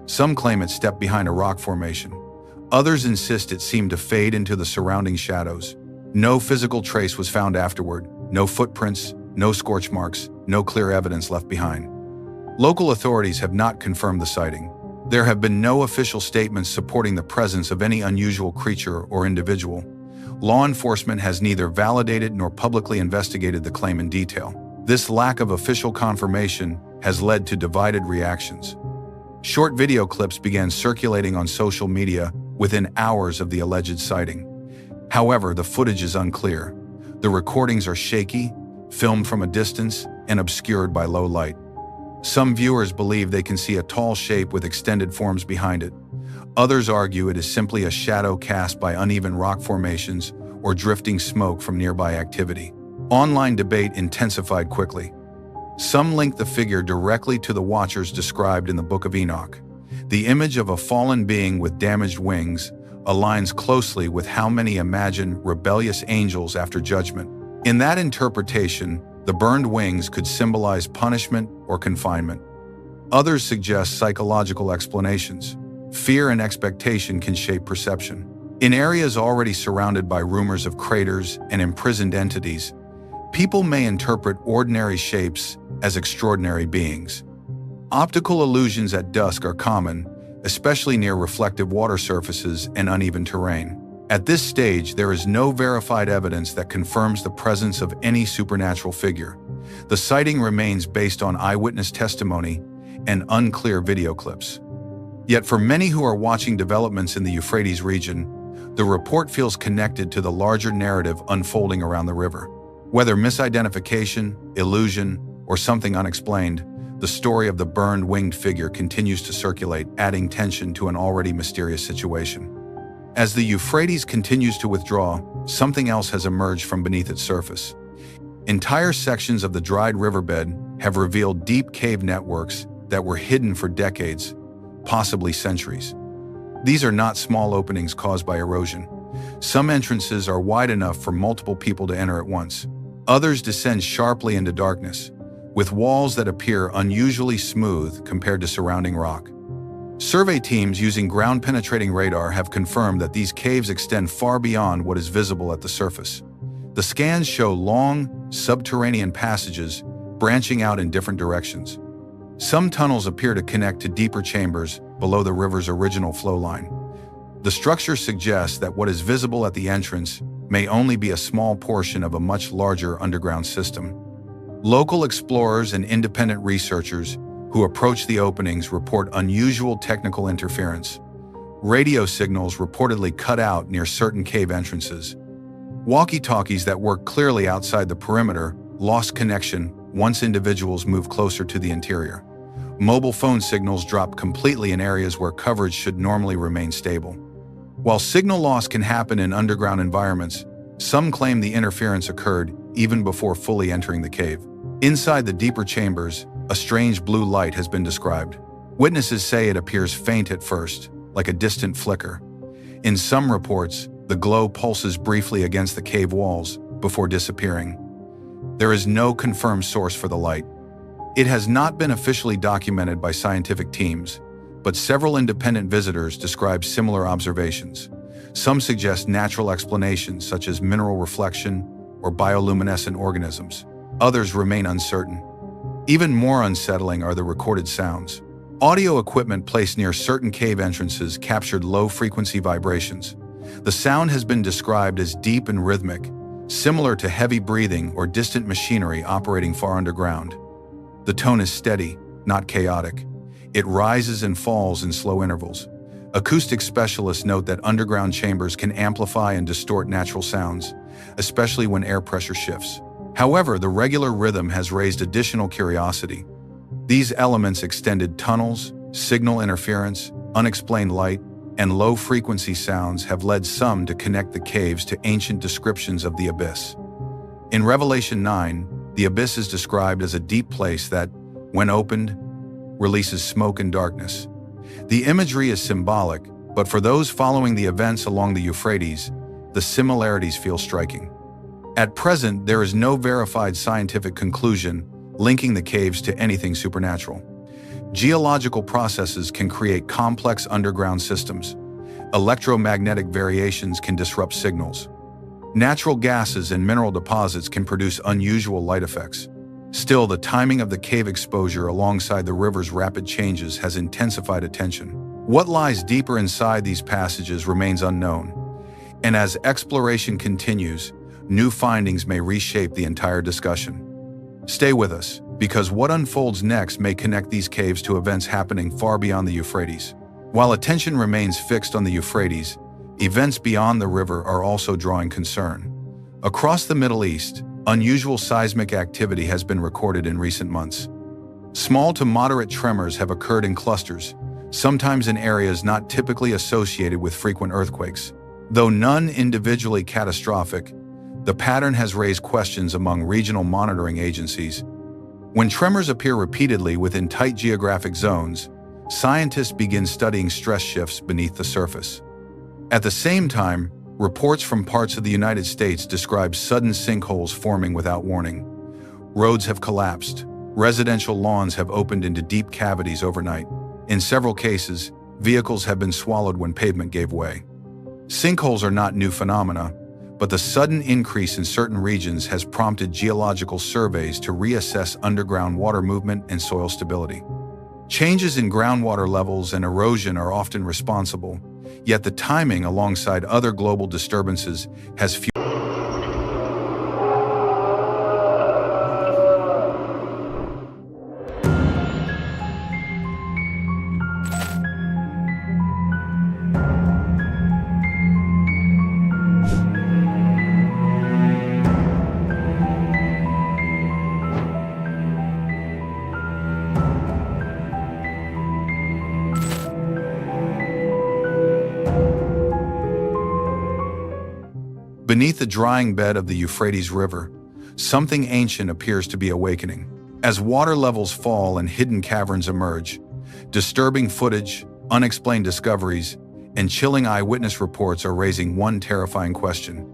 Some claim it stepped behind a rock formation. Others insist it seemed to fade into the surrounding shadows. No physical trace was found afterward, no footprints, no scorch marks, no clear evidence left behind. Local authorities have not confirmed the sighting. There have been no official statements supporting the presence of any unusual creature or individual. Law enforcement has neither validated nor publicly investigated the claim in detail. This lack of official confirmation has led to divided reactions. Short video clips began circulating on social media within hours of the alleged sighting. However, the footage is unclear. The recordings are shaky, filmed from a distance, and obscured by low light. Some viewers believe they can see a tall shape with extended forms behind it. Others argue it is simply a shadow cast by uneven rock formations or drifting smoke from nearby activity. Online debate intensified quickly. Some link the figure directly to the watchers described in the Book of Enoch. The image of a fallen being with damaged wings aligns closely with how many imagine rebellious angels after judgment. In that interpretation, the burned wings could symbolize punishment or confinement. Others suggest psychological explanations. Fear and expectation can shape perception. In areas already surrounded by rumors of craters and imprisoned entities, people may interpret ordinary shapes as extraordinary beings. Optical illusions at dusk are common, especially near reflective water surfaces and uneven terrain. At this stage, there is no verified evidence that confirms the presence of any supernatural figure. The sighting remains based on eyewitness testimony and unclear video clips. Yet for many who are watching developments in the Euphrates region, the report feels connected to the larger narrative unfolding around the river. Whether misidentification, illusion, or something unexplained, the story of the burned winged figure continues to circulate, adding tension to an already mysterious situation. As the Euphrates continues to withdraw, something else has emerged from beneath its surface. Entire sections of the dried riverbed have revealed deep cave networks that were hidden for decades, possibly centuries. These are not small openings caused by erosion. Some entrances are wide enough for multiple people to enter at once. Others descend sharply into darkness, with walls that appear unusually smooth compared to surrounding rock. Survey teams using ground-penetrating radar have confirmed that these caves extend far beyond what is visible at the surface. The scans show long, subterranean passages branching out in different directions. Some tunnels appear to connect to deeper chambers below the river's original flow line. The structure suggests that what is visible at the entrance may only be a small portion of a much larger underground system. Local explorers and independent researchers who approach the openings report unusual technical interference. Radio signals reportedly cut out near certain cave entrances. Walkie-talkies that work clearly outside the perimeter lost connection once individuals move closer to the interior. Mobile phone signals drop completely in areas where coverage should normally remain stable. While signal loss can happen in underground environments, some claim the interference occurred even before fully entering the cave. Inside the deeper chambers, a strange blue light has been described. Witnesses say it appears faint at first, like a distant flicker. In some reports, the glow pulses briefly against the cave walls before disappearing. There is no confirmed source for the light. It has not been officially documented by scientific teams, but several independent visitors describe similar observations. Some suggest natural explanations such as mineral reflection or bioluminescent organisms. Others remain uncertain. Even more unsettling are the recorded sounds. Audio equipment placed near certain cave entrances captured low-frequency vibrations. The sound has been described as deep and rhythmic, similar to heavy breathing or distant machinery operating far underground. The tone is steady, not chaotic. It rises and falls in slow intervals. Acoustic specialists note that underground chambers can amplify and distort natural sounds, especially when air pressure shifts. However, the regular rhythm has raised additional curiosity. These elements, extended tunnels, signal interference, unexplained light, and low-frequency sounds have led some to connect the caves to ancient descriptions of the abyss. In Revelation 9, the abyss is described as a deep place that, when opened, releases smoke and darkness. The imagery is symbolic, but for those following the events along the Euphrates, the similarities feel striking. At present, there is no verified scientific conclusion linking the caves to anything supernatural. Geological processes can create complex underground systems. Electromagnetic variations can disrupt signals. Natural gases and mineral deposits can produce unusual light effects. Still, the timing of the cave exposure alongside the river's rapid changes has intensified attention. What lies deeper inside these passages remains unknown, and as exploration continues, new findings may reshape the entire discussion. Stay with us, because what unfolds next may connect these caves to events happening far beyond the Euphrates. While attention remains fixed on the Euphrates, events beyond the river are also drawing concern. Across the Middle East, unusual seismic activity has been recorded in recent months. Small to moderate tremors have occurred in clusters, sometimes in areas not typically associated with frequent earthquakes. Though none individually catastrophic, the pattern has raised questions among regional monitoring agencies. When tremors appear repeatedly within tight geographic zones, scientists begin studying stress shifts beneath the surface. At the same time, reports from parts of the United States describe sudden sinkholes forming without warning. Roads have collapsed, Residential lawns have opened into deep cavities overnight. In several cases, vehicles have been swallowed when pavement gave way. Sinkholes are not new phenomena, but the sudden increase in certain regions has prompted geological surveys to reassess underground water movement and soil stability. Changes in groundwater levels and erosion are often responsible, yet the timing alongside other global disturbances has fueled. Beneath the drying bed of the Euphrates River, something ancient appears to be awakening. As water levels fall and hidden caverns emerge, disturbing footage, unexplained discoveries, and chilling eyewitness reports are raising one terrifying question.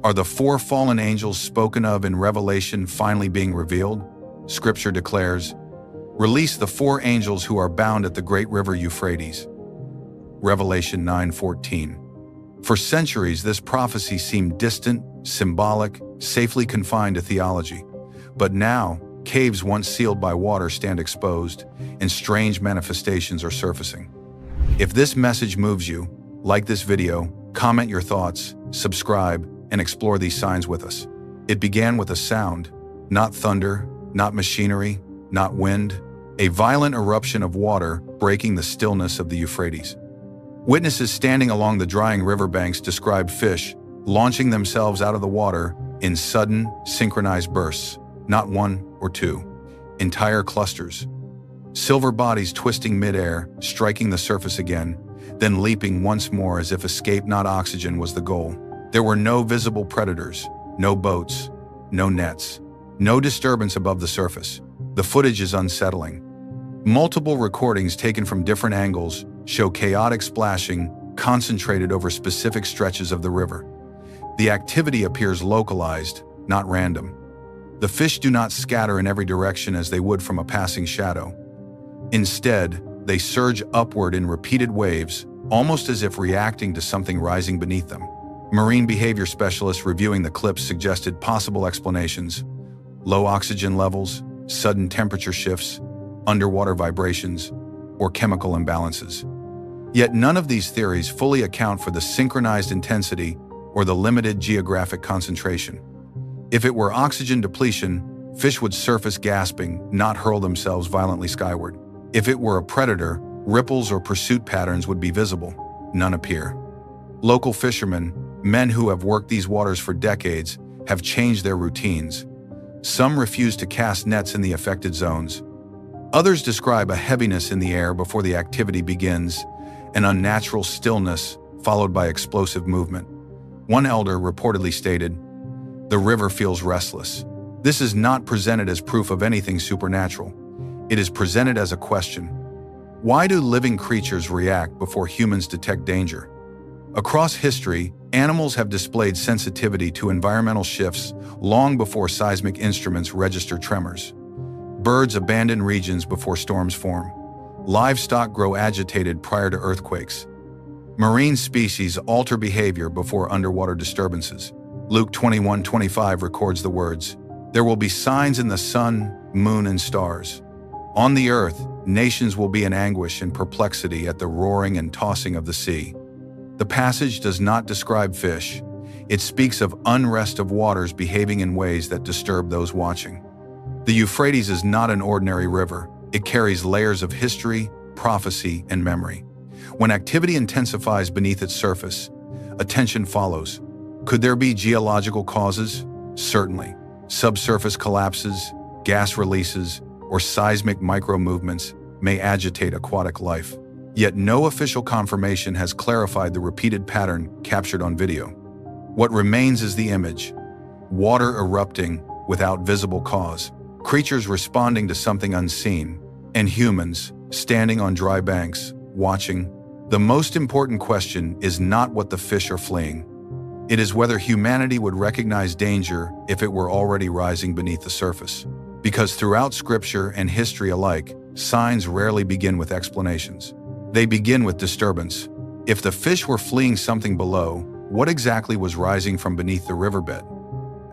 Are the four fallen angels spoken of in Revelation finally being revealed? Scripture declares, "Release the four angels who are bound at the great river Euphrates." Revelation 9:14. For centuries, this prophecy seemed distant, symbolic, safely confined to theology. But now, caves once sealed by water stand exposed, and strange manifestations are surfacing. If this message moves you, like this video, comment your thoughts, subscribe, and explore these signs with us. It began with a sound, not thunder, not machinery, not wind, a violent eruption of water breaking the stillness of the Euphrates. Witnesses standing along the drying riverbanks described fish launching themselves out of the water in sudden, synchronized bursts, not one or two, entire clusters. Silver bodies twisting midair, striking the surface again, then leaping once more as if escape, not oxygen, was the goal. There were no visible predators, no boats, no nets, no disturbance above the surface. The footage is unsettling. Multiple recordings taken from different angles show chaotic splashing concentrated over specific stretches of the river. The activity appears localized, not random. The fish do not scatter in every direction as they would from a passing shadow. Instead, they surge upward in repeated waves, almost as if reacting to something rising beneath them. Marine behavior specialists reviewing the clips suggested possible explanations: low oxygen levels, sudden temperature shifts, underwater vibrations, or chemical imbalances. Yet none of these theories fully account for the synchronized intensity or the limited geographic concentration. If it were oxygen depletion, fish would surface gasping, not hurl themselves violently skyward. If it were a predator, ripples or pursuit patterns would be visible. None appear. Local fishermen, men who have worked these waters for decades, have changed their routines. Some refuse to cast nets in the affected zones. Others describe a heaviness in the air before the activity begins, an unnatural stillness followed by explosive movement. One elder reportedly stated, "The river feels restless." This is not presented as proof of anything supernatural. It is presented as a question. Why do living creatures react before humans detect danger? Across history, animals have displayed sensitivity to environmental shifts long before seismic instruments register tremors. Birds abandon regions before storms form. Livestock grow agitated prior to earthquakes. Marine species alter behavior before underwater disturbances. Luke 21:25 records the words, "There will be signs in the sun, moon, and stars. On the earth, nations will be in anguish and perplexity at the roaring and tossing of the sea." The passage does not describe fish. It speaks of unrest of waters behaving in ways that disturb those watching. The Euphrates is not an ordinary river. It carries layers of history, prophecy, and memory. When activity intensifies beneath its surface, attention follows. Could there be geological causes? Certainly. Subsurface collapses, gas releases, or seismic micro-movements may agitate aquatic life. Yet no official confirmation has clarified the repeated pattern captured on video. What remains is the image: water erupting without visible cause, creatures responding to something unseen, and humans standing on dry banks, watching. The most important question is not what the fish are fleeing. It is whether humanity would recognize danger if it were already rising beneath the surface. Because throughout scripture and history alike, signs rarely begin with explanations. They begin with disturbance. If the fish were fleeing something below, what exactly was rising from beneath the riverbed?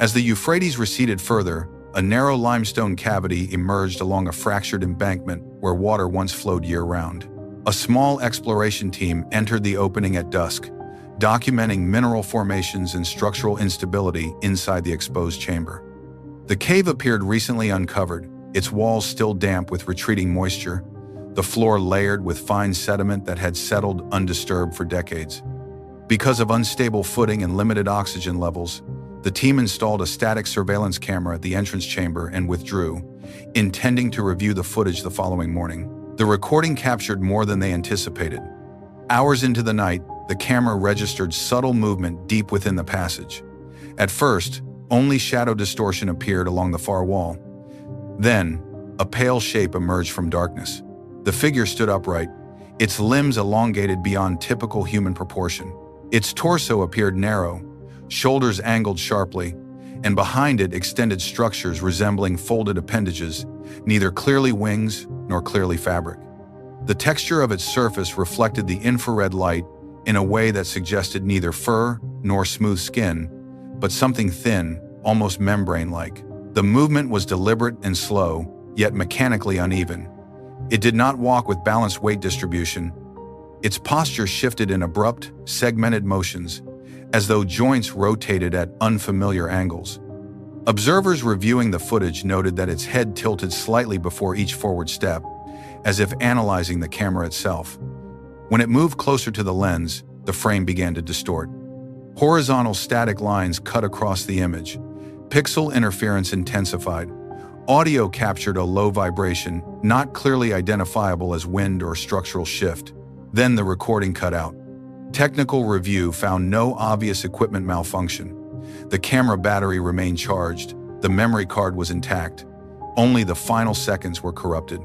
As the Euphrates receded further, a narrow limestone cavity emerged along a fractured embankment where water once flowed year-round. A small exploration team entered the opening at dusk, documenting mineral formations and structural instability inside the exposed chamber. The cave appeared recently uncovered, its walls still damp with retreating moisture, the floor layered with fine sediment that had settled undisturbed for decades. Because of unstable footing and limited oxygen levels, the team installed a static surveillance camera at the entrance chamber and withdrew, intending to review the footage the following morning. The recording captured more than they anticipated. Hours into the night, the camera registered subtle movement deep within the passage. At first, only shadow distortion appeared along the far wall. Then, a pale shape emerged from darkness. The figure stood upright, its limbs elongated beyond typical human proportion. Its torso appeared narrow, shoulders angled sharply, and behind it extended structures resembling folded appendages, neither clearly wings nor clearly fabric. The texture of its surface reflected the infrared light in a way that suggested neither fur nor smooth skin, but something thin, almost membrane-like. The movement was deliberate and slow, yet mechanically uneven. It did not walk with balanced weight distribution. Its posture shifted in abrupt, segmented motions, as though joints rotated at unfamiliar angles. Observers reviewing the footage noted that its head tilted slightly before each forward step, as if analyzing the camera itself. When it moved closer to the lens, the frame began to distort. Horizontal static lines cut across the image. Pixel interference intensified. Audio captured a low vibration, not clearly identifiable as wind or structural shift. Then the recording cut out. Technical review found no obvious equipment malfunction. The camera battery remained charged. The memory card was intact. Only the final seconds were corrupted.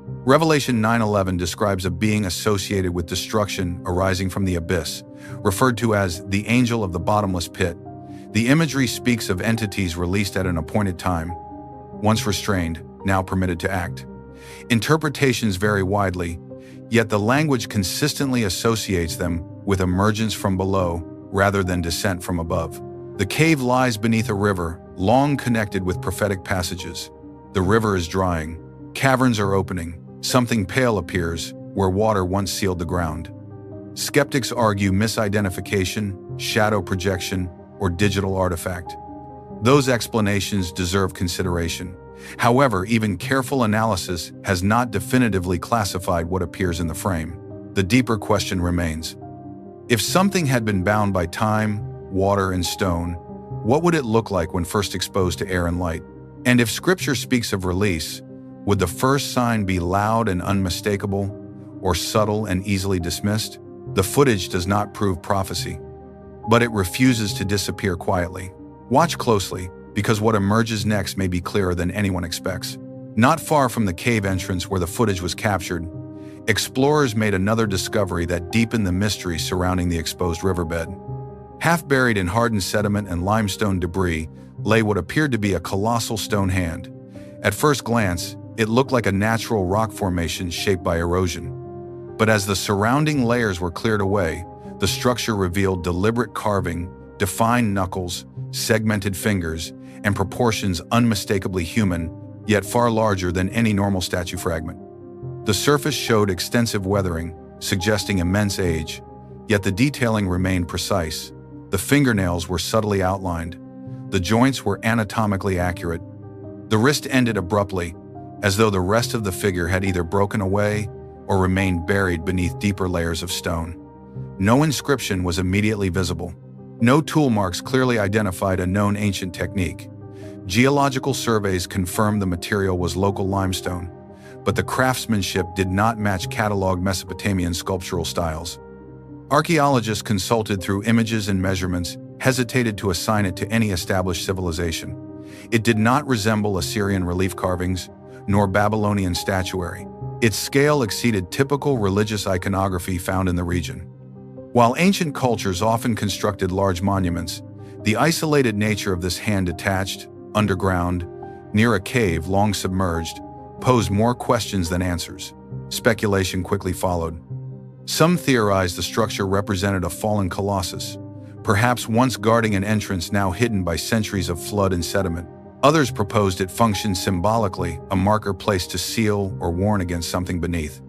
Revelation 9:11 describes a being associated with destruction arising from the abyss, referred to as the angel of the bottomless pit. The imagery speaks of entities released at an appointed time, once restrained, now permitted to act. Interpretations vary widely, yet the language consistently associates them with emergence from below rather than descent from above. The cave lies beneath a river, long connected with prophetic passages. The river is drying. Caverns are opening. Something pale appears where water once sealed the ground. Skeptics argue misidentification, shadow projection, or digital artifact. Those explanations deserve consideration. However, even careful analysis has not definitively classified what appears in the frame. The deeper question remains. If something had been bound by time, water, and stone, what would it look like when first exposed to air and light? And if Scripture speaks of release, would the first sign be loud and unmistakable, or subtle and easily dismissed? The footage does not prove prophecy, but it refuses to disappear quietly. Watch closely, because what emerges next may be clearer than anyone expects. Not far from the cave entrance where the footage was captured, explorers made another discovery that deepened the mystery surrounding the exposed riverbed. Half buried in hardened sediment and limestone debris lay what appeared to be a colossal stone hand. At first glance, it looked like a natural rock formation shaped by erosion. But as the surrounding layers were cleared away, the structure revealed deliberate carving, defined knuckles, segmented fingers, and proportions unmistakably human, yet far larger than any normal statue fragment. The surface showed extensive weathering, suggesting immense age, yet the detailing remained precise. The fingernails were subtly outlined. The joints were anatomically accurate. The wrist ended abruptly, as though the rest of the figure had either broken away or remained buried beneath deeper layers of stone. No inscription was immediately visible. No tool marks clearly identified a known ancient technique. Geological surveys confirmed the material was local limestone, but the craftsmanship did not match cataloged Mesopotamian sculptural styles. Archaeologists consulted through images and measurements, hesitated to assign it to any established civilization. It did not resemble Assyrian relief carvings, nor Babylonian statuary. Its scale exceeded typical religious iconography found in the region. While ancient cultures often constructed large monuments, the isolated nature of this hand-detached, underground, near a cave long submerged, posed more questions than answers. Speculation quickly followed. Some theorized the structure represented a fallen colossus, perhaps once guarding an entrance now hidden by centuries of flood and sediment. Others proposed it functioned symbolically, a marker placed to seal or warn against something beneath.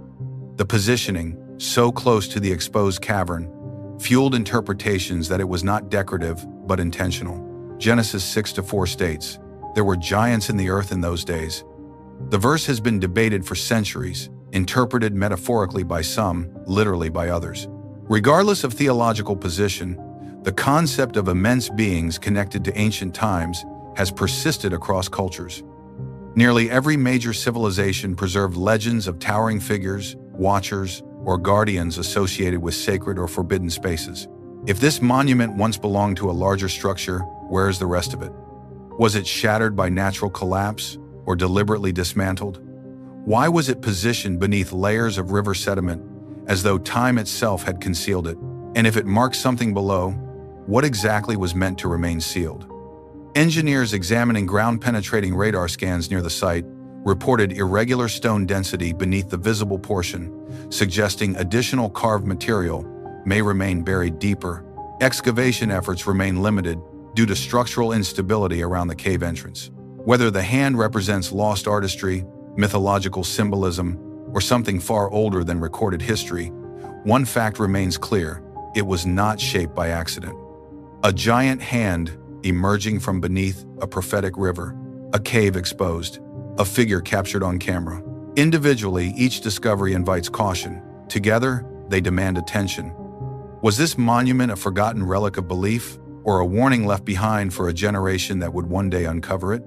The positioning, so close to the exposed cavern, fueled interpretations that it was not decorative but intentional. Genesis 6:4 states, "There were giants in the earth in those days." The verse has been debated for centuries, interpreted metaphorically by some, literally by others. Regardless of theological position, the concept of immense beings connected to ancient times has persisted across cultures. Nearly every major civilization preserved legends of towering figures, watchers, or guardians associated with sacred or forbidden spaces. If this monument once belonged to a larger structure, where is the rest of it? Was it shattered by natural collapse or deliberately dismantled? Why was it positioned beneath layers of river sediment, as though time itself had concealed it? And if it marked something below, what exactly was meant to remain sealed? Engineers examining ground-penetrating radar scans near the site reported irregular stone density beneath the visible portion, suggesting additional carved material may remain buried deeper. Excavation efforts remain limited due to structural instability around the cave entrance. Whether the hand represents lost artistry, mythological symbolism, or something far older than recorded history, one fact remains clear: it was not shaped by accident. A giant hand emerging from beneath a prophetic river, a cave exposed, a figure captured on camera. Individually, each discovery invites caution. Together, they demand attention. Was this monument a forgotten relic of belief, or a warning left behind for a generation that would one day uncover it?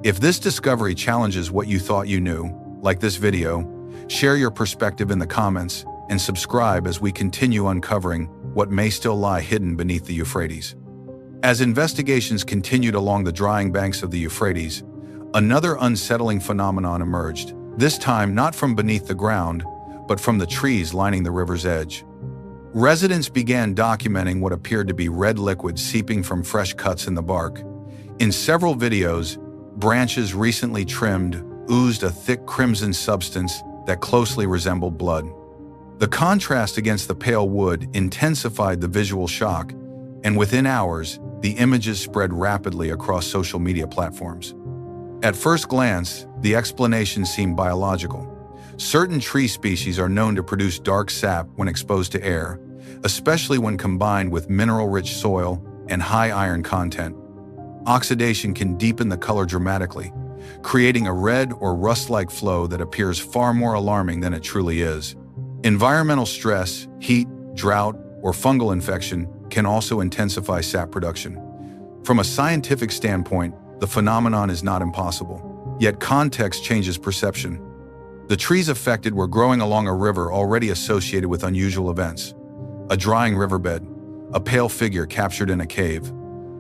If this discovery challenges what you thought you knew, like this video, share your perspective in the comments and subscribe as we continue uncovering what may still lie hidden beneath the Euphrates. As investigations continued along the drying banks of the Euphrates, another unsettling phenomenon emerged, this time not from beneath the ground, but from the trees lining the river's edge. Residents began documenting what appeared to be red liquid seeping from fresh cuts in the bark. In several videos, branches recently trimmed oozed a thick crimson substance that closely resembled blood. The contrast against the pale wood intensified the visual shock, and within hours, the images spread rapidly across social media platforms. At first glance, the explanation seemed biological. Certain tree species are known to produce dark sap when exposed to air, especially when combined with mineral-rich soil and high iron content. Oxidation can deepen the color dramatically, creating a red or rust-like flow that appears far more alarming than it truly is. Environmental stress, heat, drought, or fungal infection can also intensify sap production. From a scientific standpoint, the phenomenon is not impossible, yet context changes perception. The trees affected were growing along a river already associated with unusual events. A drying riverbed, a pale figure captured in a cave,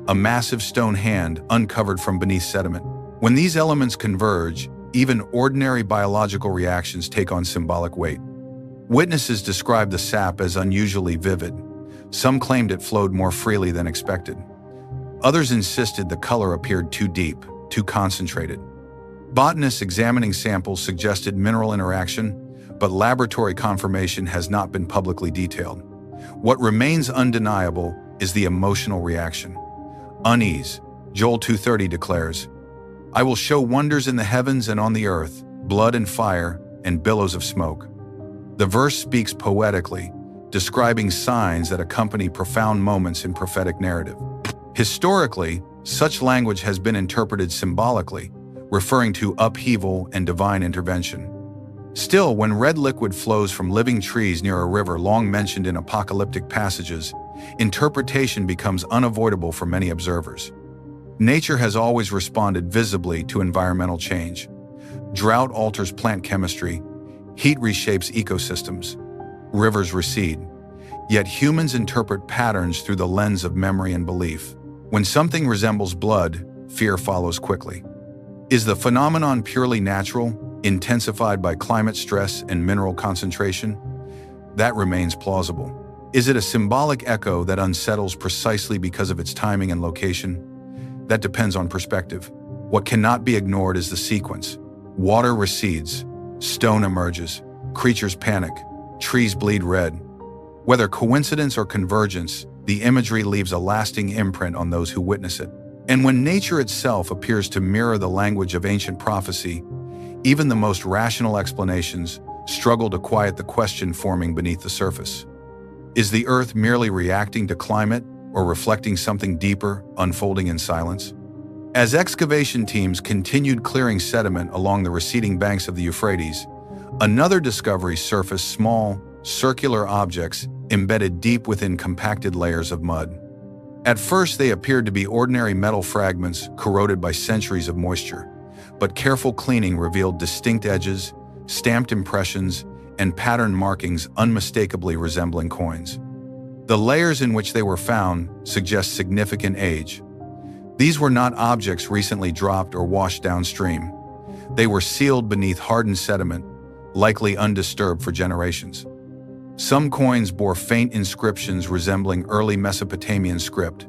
a massive stone hand uncovered from beneath sediment. When these elements converge, even ordinary biological reactions take on symbolic weight. Witnesses described the sap as unusually vivid. Some claimed it flowed more freely than expected. Others insisted the color appeared too deep, too concentrated. Botanists examining samples suggested mineral interaction, but laboratory confirmation has not been publicly detailed. What remains undeniable is the emotional reaction. Unease. Joel 2:30 declares, "I will show wonders in the heavens and on the earth, blood and fire and billows of smoke." The verse speaks poetically, describing signs that accompany profound moments in prophetic narrative. Historically, such language has been interpreted symbolically, referring to upheaval and divine intervention. Still, when red liquid flows from living trees near a river long mentioned in apocalyptic passages, interpretation becomes unavoidable for many observers. Nature has always responded visibly to environmental change. Drought alters plant chemistry, heat reshapes ecosystems, rivers recede. Yet humans interpret patterns through the lens of memory and belief. When something resembles blood, fear follows quickly. Is the phenomenon purely natural, intensified by climate stress and mineral concentration? That remains plausible. Is it a symbolic echo that unsettles precisely because of its timing and location? That depends on perspective. What cannot be ignored is the sequence. Water recedes, stone emerges, creatures panic, trees bleed red. Whether coincidence or convergence, the imagery leaves a lasting imprint on those who witness it. And when nature itself appears to mirror the language of ancient prophecy, even the most rational explanations struggle to quiet the question forming beneath the surface. Is the Earth merely reacting to climate or reflecting something deeper, unfolding in silence? As excavation teams continued clearing sediment along the receding banks of the Euphrates, another discovery surfaced: small, circular objects embedded deep within compacted layers of mud. At first, they appeared to be ordinary metal fragments corroded by centuries of moisture, but careful cleaning revealed distinct edges, stamped impressions, and pattern markings unmistakably resembling coins. The layers in which they were found suggest significant age. These were not objects recently dropped or washed downstream. They were sealed beneath hardened sediment, likely undisturbed for generations. Some coins bore faint inscriptions resembling early Mesopotamian script.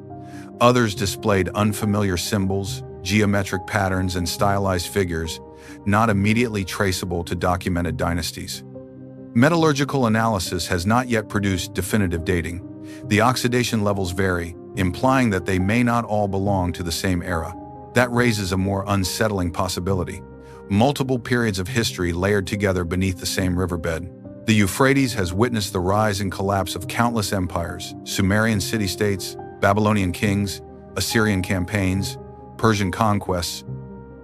Others displayed unfamiliar symbols, geometric patterns, and stylized figures, not immediately traceable to documented dynasties. Metallurgical analysis has not yet produced definitive dating. The oxidation levels vary, implying that they may not all belong to the same era. That raises a more unsettling possibility: multiple periods of history layered together beneath the same riverbed. The Euphrates has witnessed the rise and collapse of countless empires: Sumerian city-states, Babylonian kings, Assyrian campaigns, Persian conquests.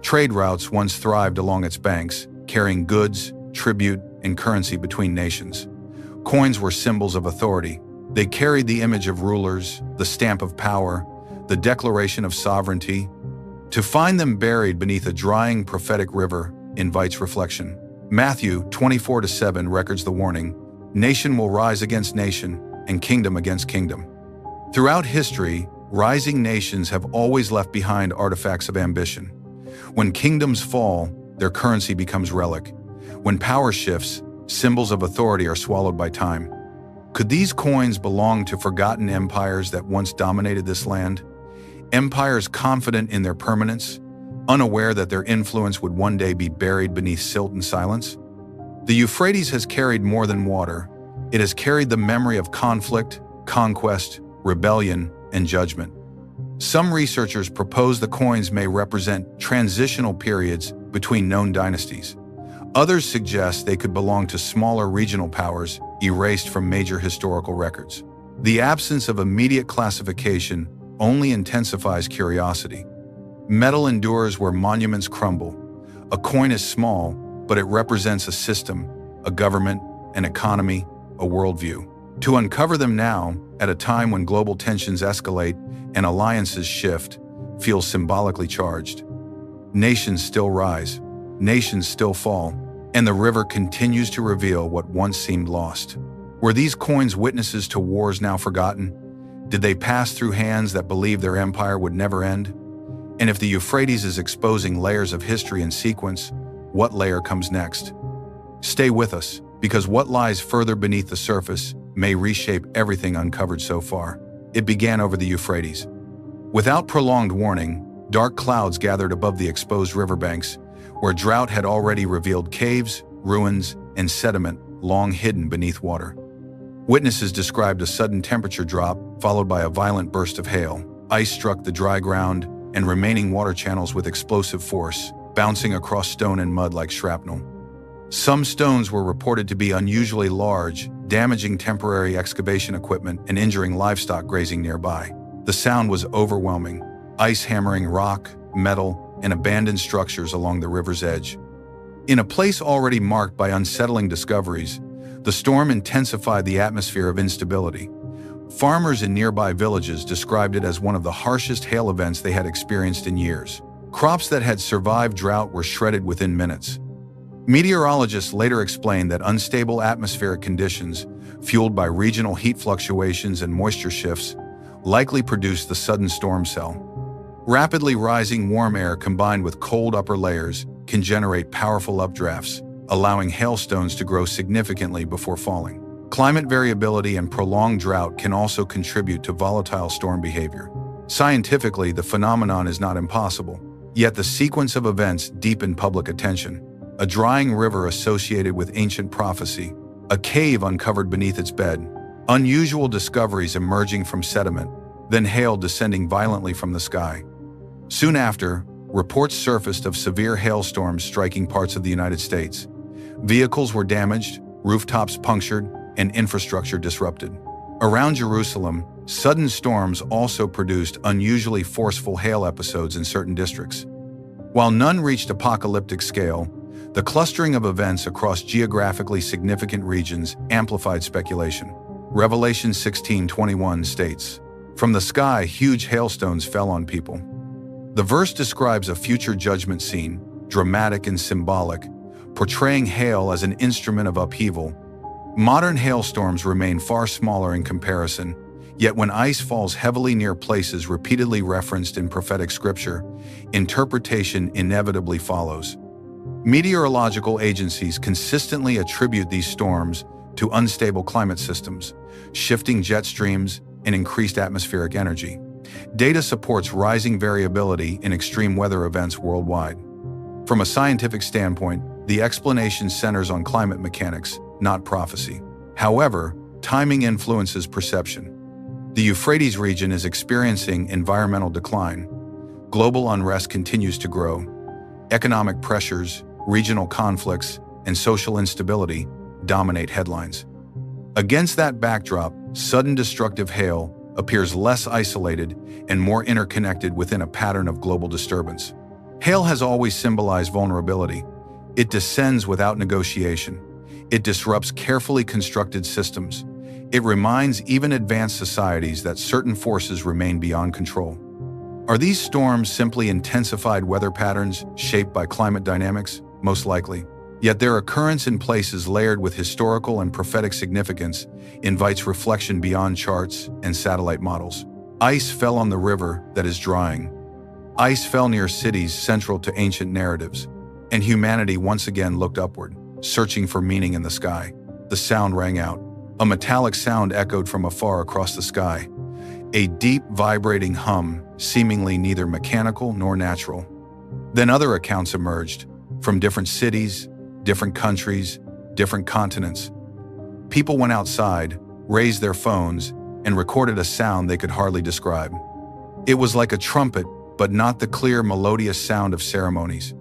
Trade routes once thrived along its banks, carrying goods, tribute, and currency between nations. Coins were symbols of authority. They carried the image of rulers, the stamp of power, the declaration of sovereignty. To find them buried beneath a drying prophetic river invites reflection. Matthew 24:7 records the warning: "Nation will rise against nation, and kingdom against kingdom." Throughout history, rising nations have always left behind artifacts of ambition. When kingdoms fall, their currency becomes relic. When power shifts, symbols of authority are swallowed by time. Could these coins belong to forgotten empires that once dominated this land? Empires confident in their permanence, unaware that their influence would one day be buried beneath silt and silence? The Euphrates has carried more than water. It has carried the memory of conflict, conquest, rebellion, and judgment. Some researchers propose the coins may represent transitional periods between known dynasties. Others suggest they could belong to smaller regional powers erased from major historical records. The absence of immediate classification only intensifies curiosity. Metal endures where monuments crumble. A coin is small, but it represents a system, a government, an economy, a worldview. To uncover them now, at a time when global tensions escalate and alliances shift, feels symbolically charged. Nations still rise, nations still fall, and the river continues to reveal what once seemed lost. Were these coins witnesses to wars now forgotten? Did they pass through hands that believed their empire would never end? And if the Euphrates is exposing layers of history in sequence, what layer comes next? Stay with us, because what lies further beneath the surface may reshape everything uncovered so far. It began over the Euphrates. Without prolonged warning, dark clouds gathered above the exposed riverbanks, where drought had already revealed caves, ruins, and sediment long hidden beneath water. Witnesses described a sudden temperature drop, followed by a violent burst of hail. Ice struck the dry ground, and remaining water channels with explosive force, bouncing across stone and mud like shrapnel. Some stones were reported to be unusually large, damaging temporary excavation equipment and injuring livestock grazing nearby. The sound was overwhelming, ice hammering rock, metal, and abandoned structures along the river's edge. In a place already marked by unsettling discoveries, the storm intensified the atmosphere of instability. Farmers in nearby villages described it as one of the harshest hail events they had experienced in years. Crops that had survived drought were shredded within minutes. Meteorologists later explained that unstable atmospheric conditions, fueled by regional heat fluctuations and moisture shifts, likely produced the sudden storm cell. Rapidly rising warm air combined with cold upper layers can generate powerful updrafts, allowing hailstones to grow significantly before falling. Climate variability and prolonged drought can also contribute to volatile storm behavior. Scientifically, the phenomenon is not impossible. Yet the sequence of events deepened public attention. A drying river associated with ancient prophecy, a cave uncovered beneath its bed, unusual discoveries emerging from sediment, then hail descending violently from the sky. Soon after, reports surfaced of severe hailstorms striking parts of the United States. Vehicles were damaged, rooftops punctured, and infrastructure disrupted. Around Jerusalem, sudden storms also produced unusually forceful hail episodes in certain districts. While none reached apocalyptic scale, the clustering of events across geographically significant regions amplified speculation. Revelation 16:21 states, "From the sky huge hailstones fell on people." The verse describes a future judgment scene, dramatic and symbolic, portraying hail as an instrument of upheaval. Modern hailstorms remain far smaller in comparison, yet when ice falls heavily near places repeatedly referenced in prophetic scripture, interpretation inevitably follows. Meteorological agencies consistently attribute these storms to unstable climate systems, shifting jet streams, and increased atmospheric energy. Data supports rising variability in extreme weather events worldwide. From a scientific standpoint, the explanation centers on climate mechanics, not prophecy. However, timing influences perception. The Euphrates region is experiencing environmental decline. Global unrest continues to grow. Economic pressures, regional conflicts, and social instability dominate headlines. Against that backdrop, sudden destructive hail appears less isolated and more interconnected within a pattern of global disturbance. Hail has always symbolized vulnerability. It descends without negotiation. It disrupts carefully constructed systems. It reminds even advanced societies that certain forces remain beyond control. Are these storms simply intensified weather patterns shaped by climate dynamics? Most likely. Yet their occurrence in places layered with historical and prophetic significance invites reflection beyond charts and satellite models. Ice fell on the river that is drying. Ice fell near cities central to ancient narratives, and humanity once again looked upward, searching for meaning in the sky. The sound rang out. A metallic sound echoed from afar across the sky. A deep, vibrating hum, seemingly neither mechanical nor natural. Then other accounts emerged, from different cities, different countries, different continents. People went outside, raised their phones, and recorded a sound they could hardly describe. It was like a trumpet, but not the clear, melodious sound of ceremonies.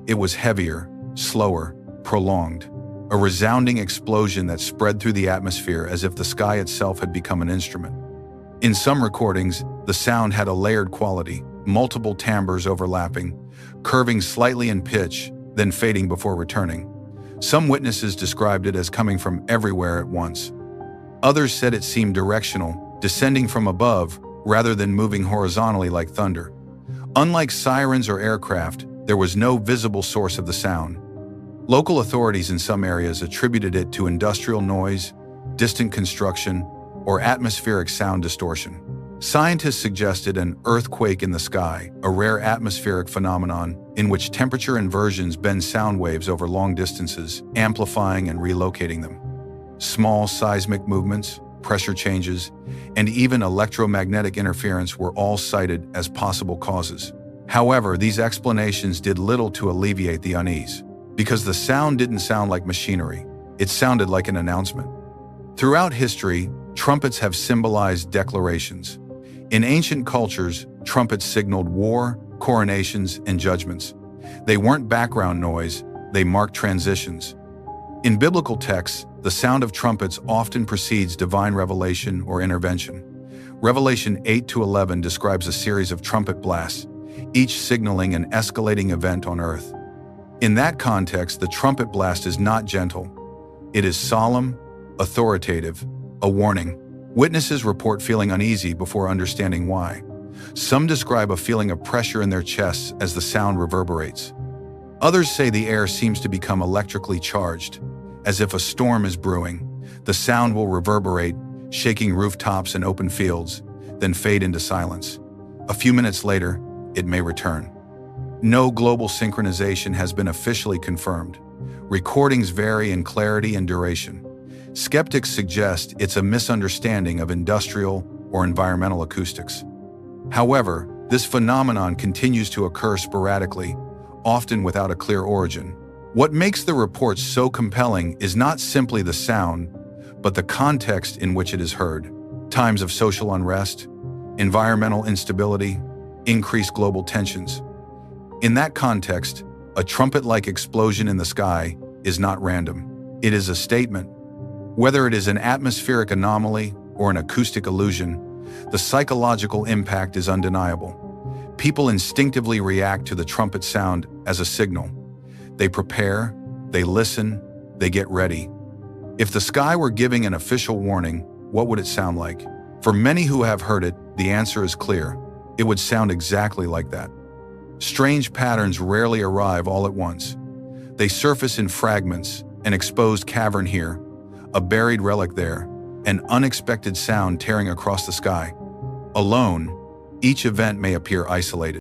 It was heavier, slower, prolonged. A resounding explosion that spread through the atmosphere as if the sky itself had become an instrument. In some recordings, the sound had a layered quality, multiple timbres overlapping, curving slightly in pitch, then fading before returning. Some witnesses described it as coming from everywhere at once. Others said it seemed directional, descending from above, rather than moving horizontally like thunder. Unlike sirens or aircraft, there was no visible source of the sound. Local authorities in some areas attributed it to industrial noise, distant construction, or atmospheric sound distortion. Scientists suggested an earthquake in the sky, a rare atmospheric phenomenon in which temperature inversions bend sound waves over long distances, amplifying and relocating them. Small seismic movements, pressure changes, and even electromagnetic interference were all cited as possible causes. However, these explanations did little to alleviate the unease, because the sound didn't sound like machinery. It sounded like an announcement. Throughout history, trumpets have symbolized declarations. In ancient cultures, trumpets signaled war, coronations, and judgments. They weren't background noise, they marked transitions. In biblical texts, the sound of trumpets often precedes divine revelation or intervention. Revelation 8-11 describes a series of trumpet blasts, each signaling an escalating event on earth. In that context, the trumpet blast is not gentle. It is solemn, authoritative, a warning. Witnesses report feeling uneasy before understanding why. Some describe a feeling of pressure in their chests as the sound reverberates. Others say the air seems to become electrically charged, as if a storm is brewing. The sound will reverberate, shaking rooftops and open fields, then fade into silence. A few minutes later, it may return. No global synchronization has been officially confirmed. Recordings vary in clarity and duration. Skeptics suggest it's a misunderstanding of industrial or environmental acoustics. However, This phenomenon continues to occur sporadically, often without a clear origin. What makes the report so compelling is not simply the sound, but the context in which it is heard. Times of social unrest, environmental instability, increased global tensions. In that context, a trumpet-like explosion in the sky is not random. It is a statement. Whether it is an atmospheric anomaly or an acoustic illusion, the psychological impact is undeniable. People instinctively react to the trumpet sound as a signal. They prepare, they listen, they get ready. If the sky were giving an official warning, what would it sound like? For many who have heard it, the answer is clear. It would sound exactly like that. Strange patterns rarely arrive all at once. They surface in fragments, an exposed cavern here, a buried relic there, an unexpected sound tearing across the sky. Alone, each event may appear isolated.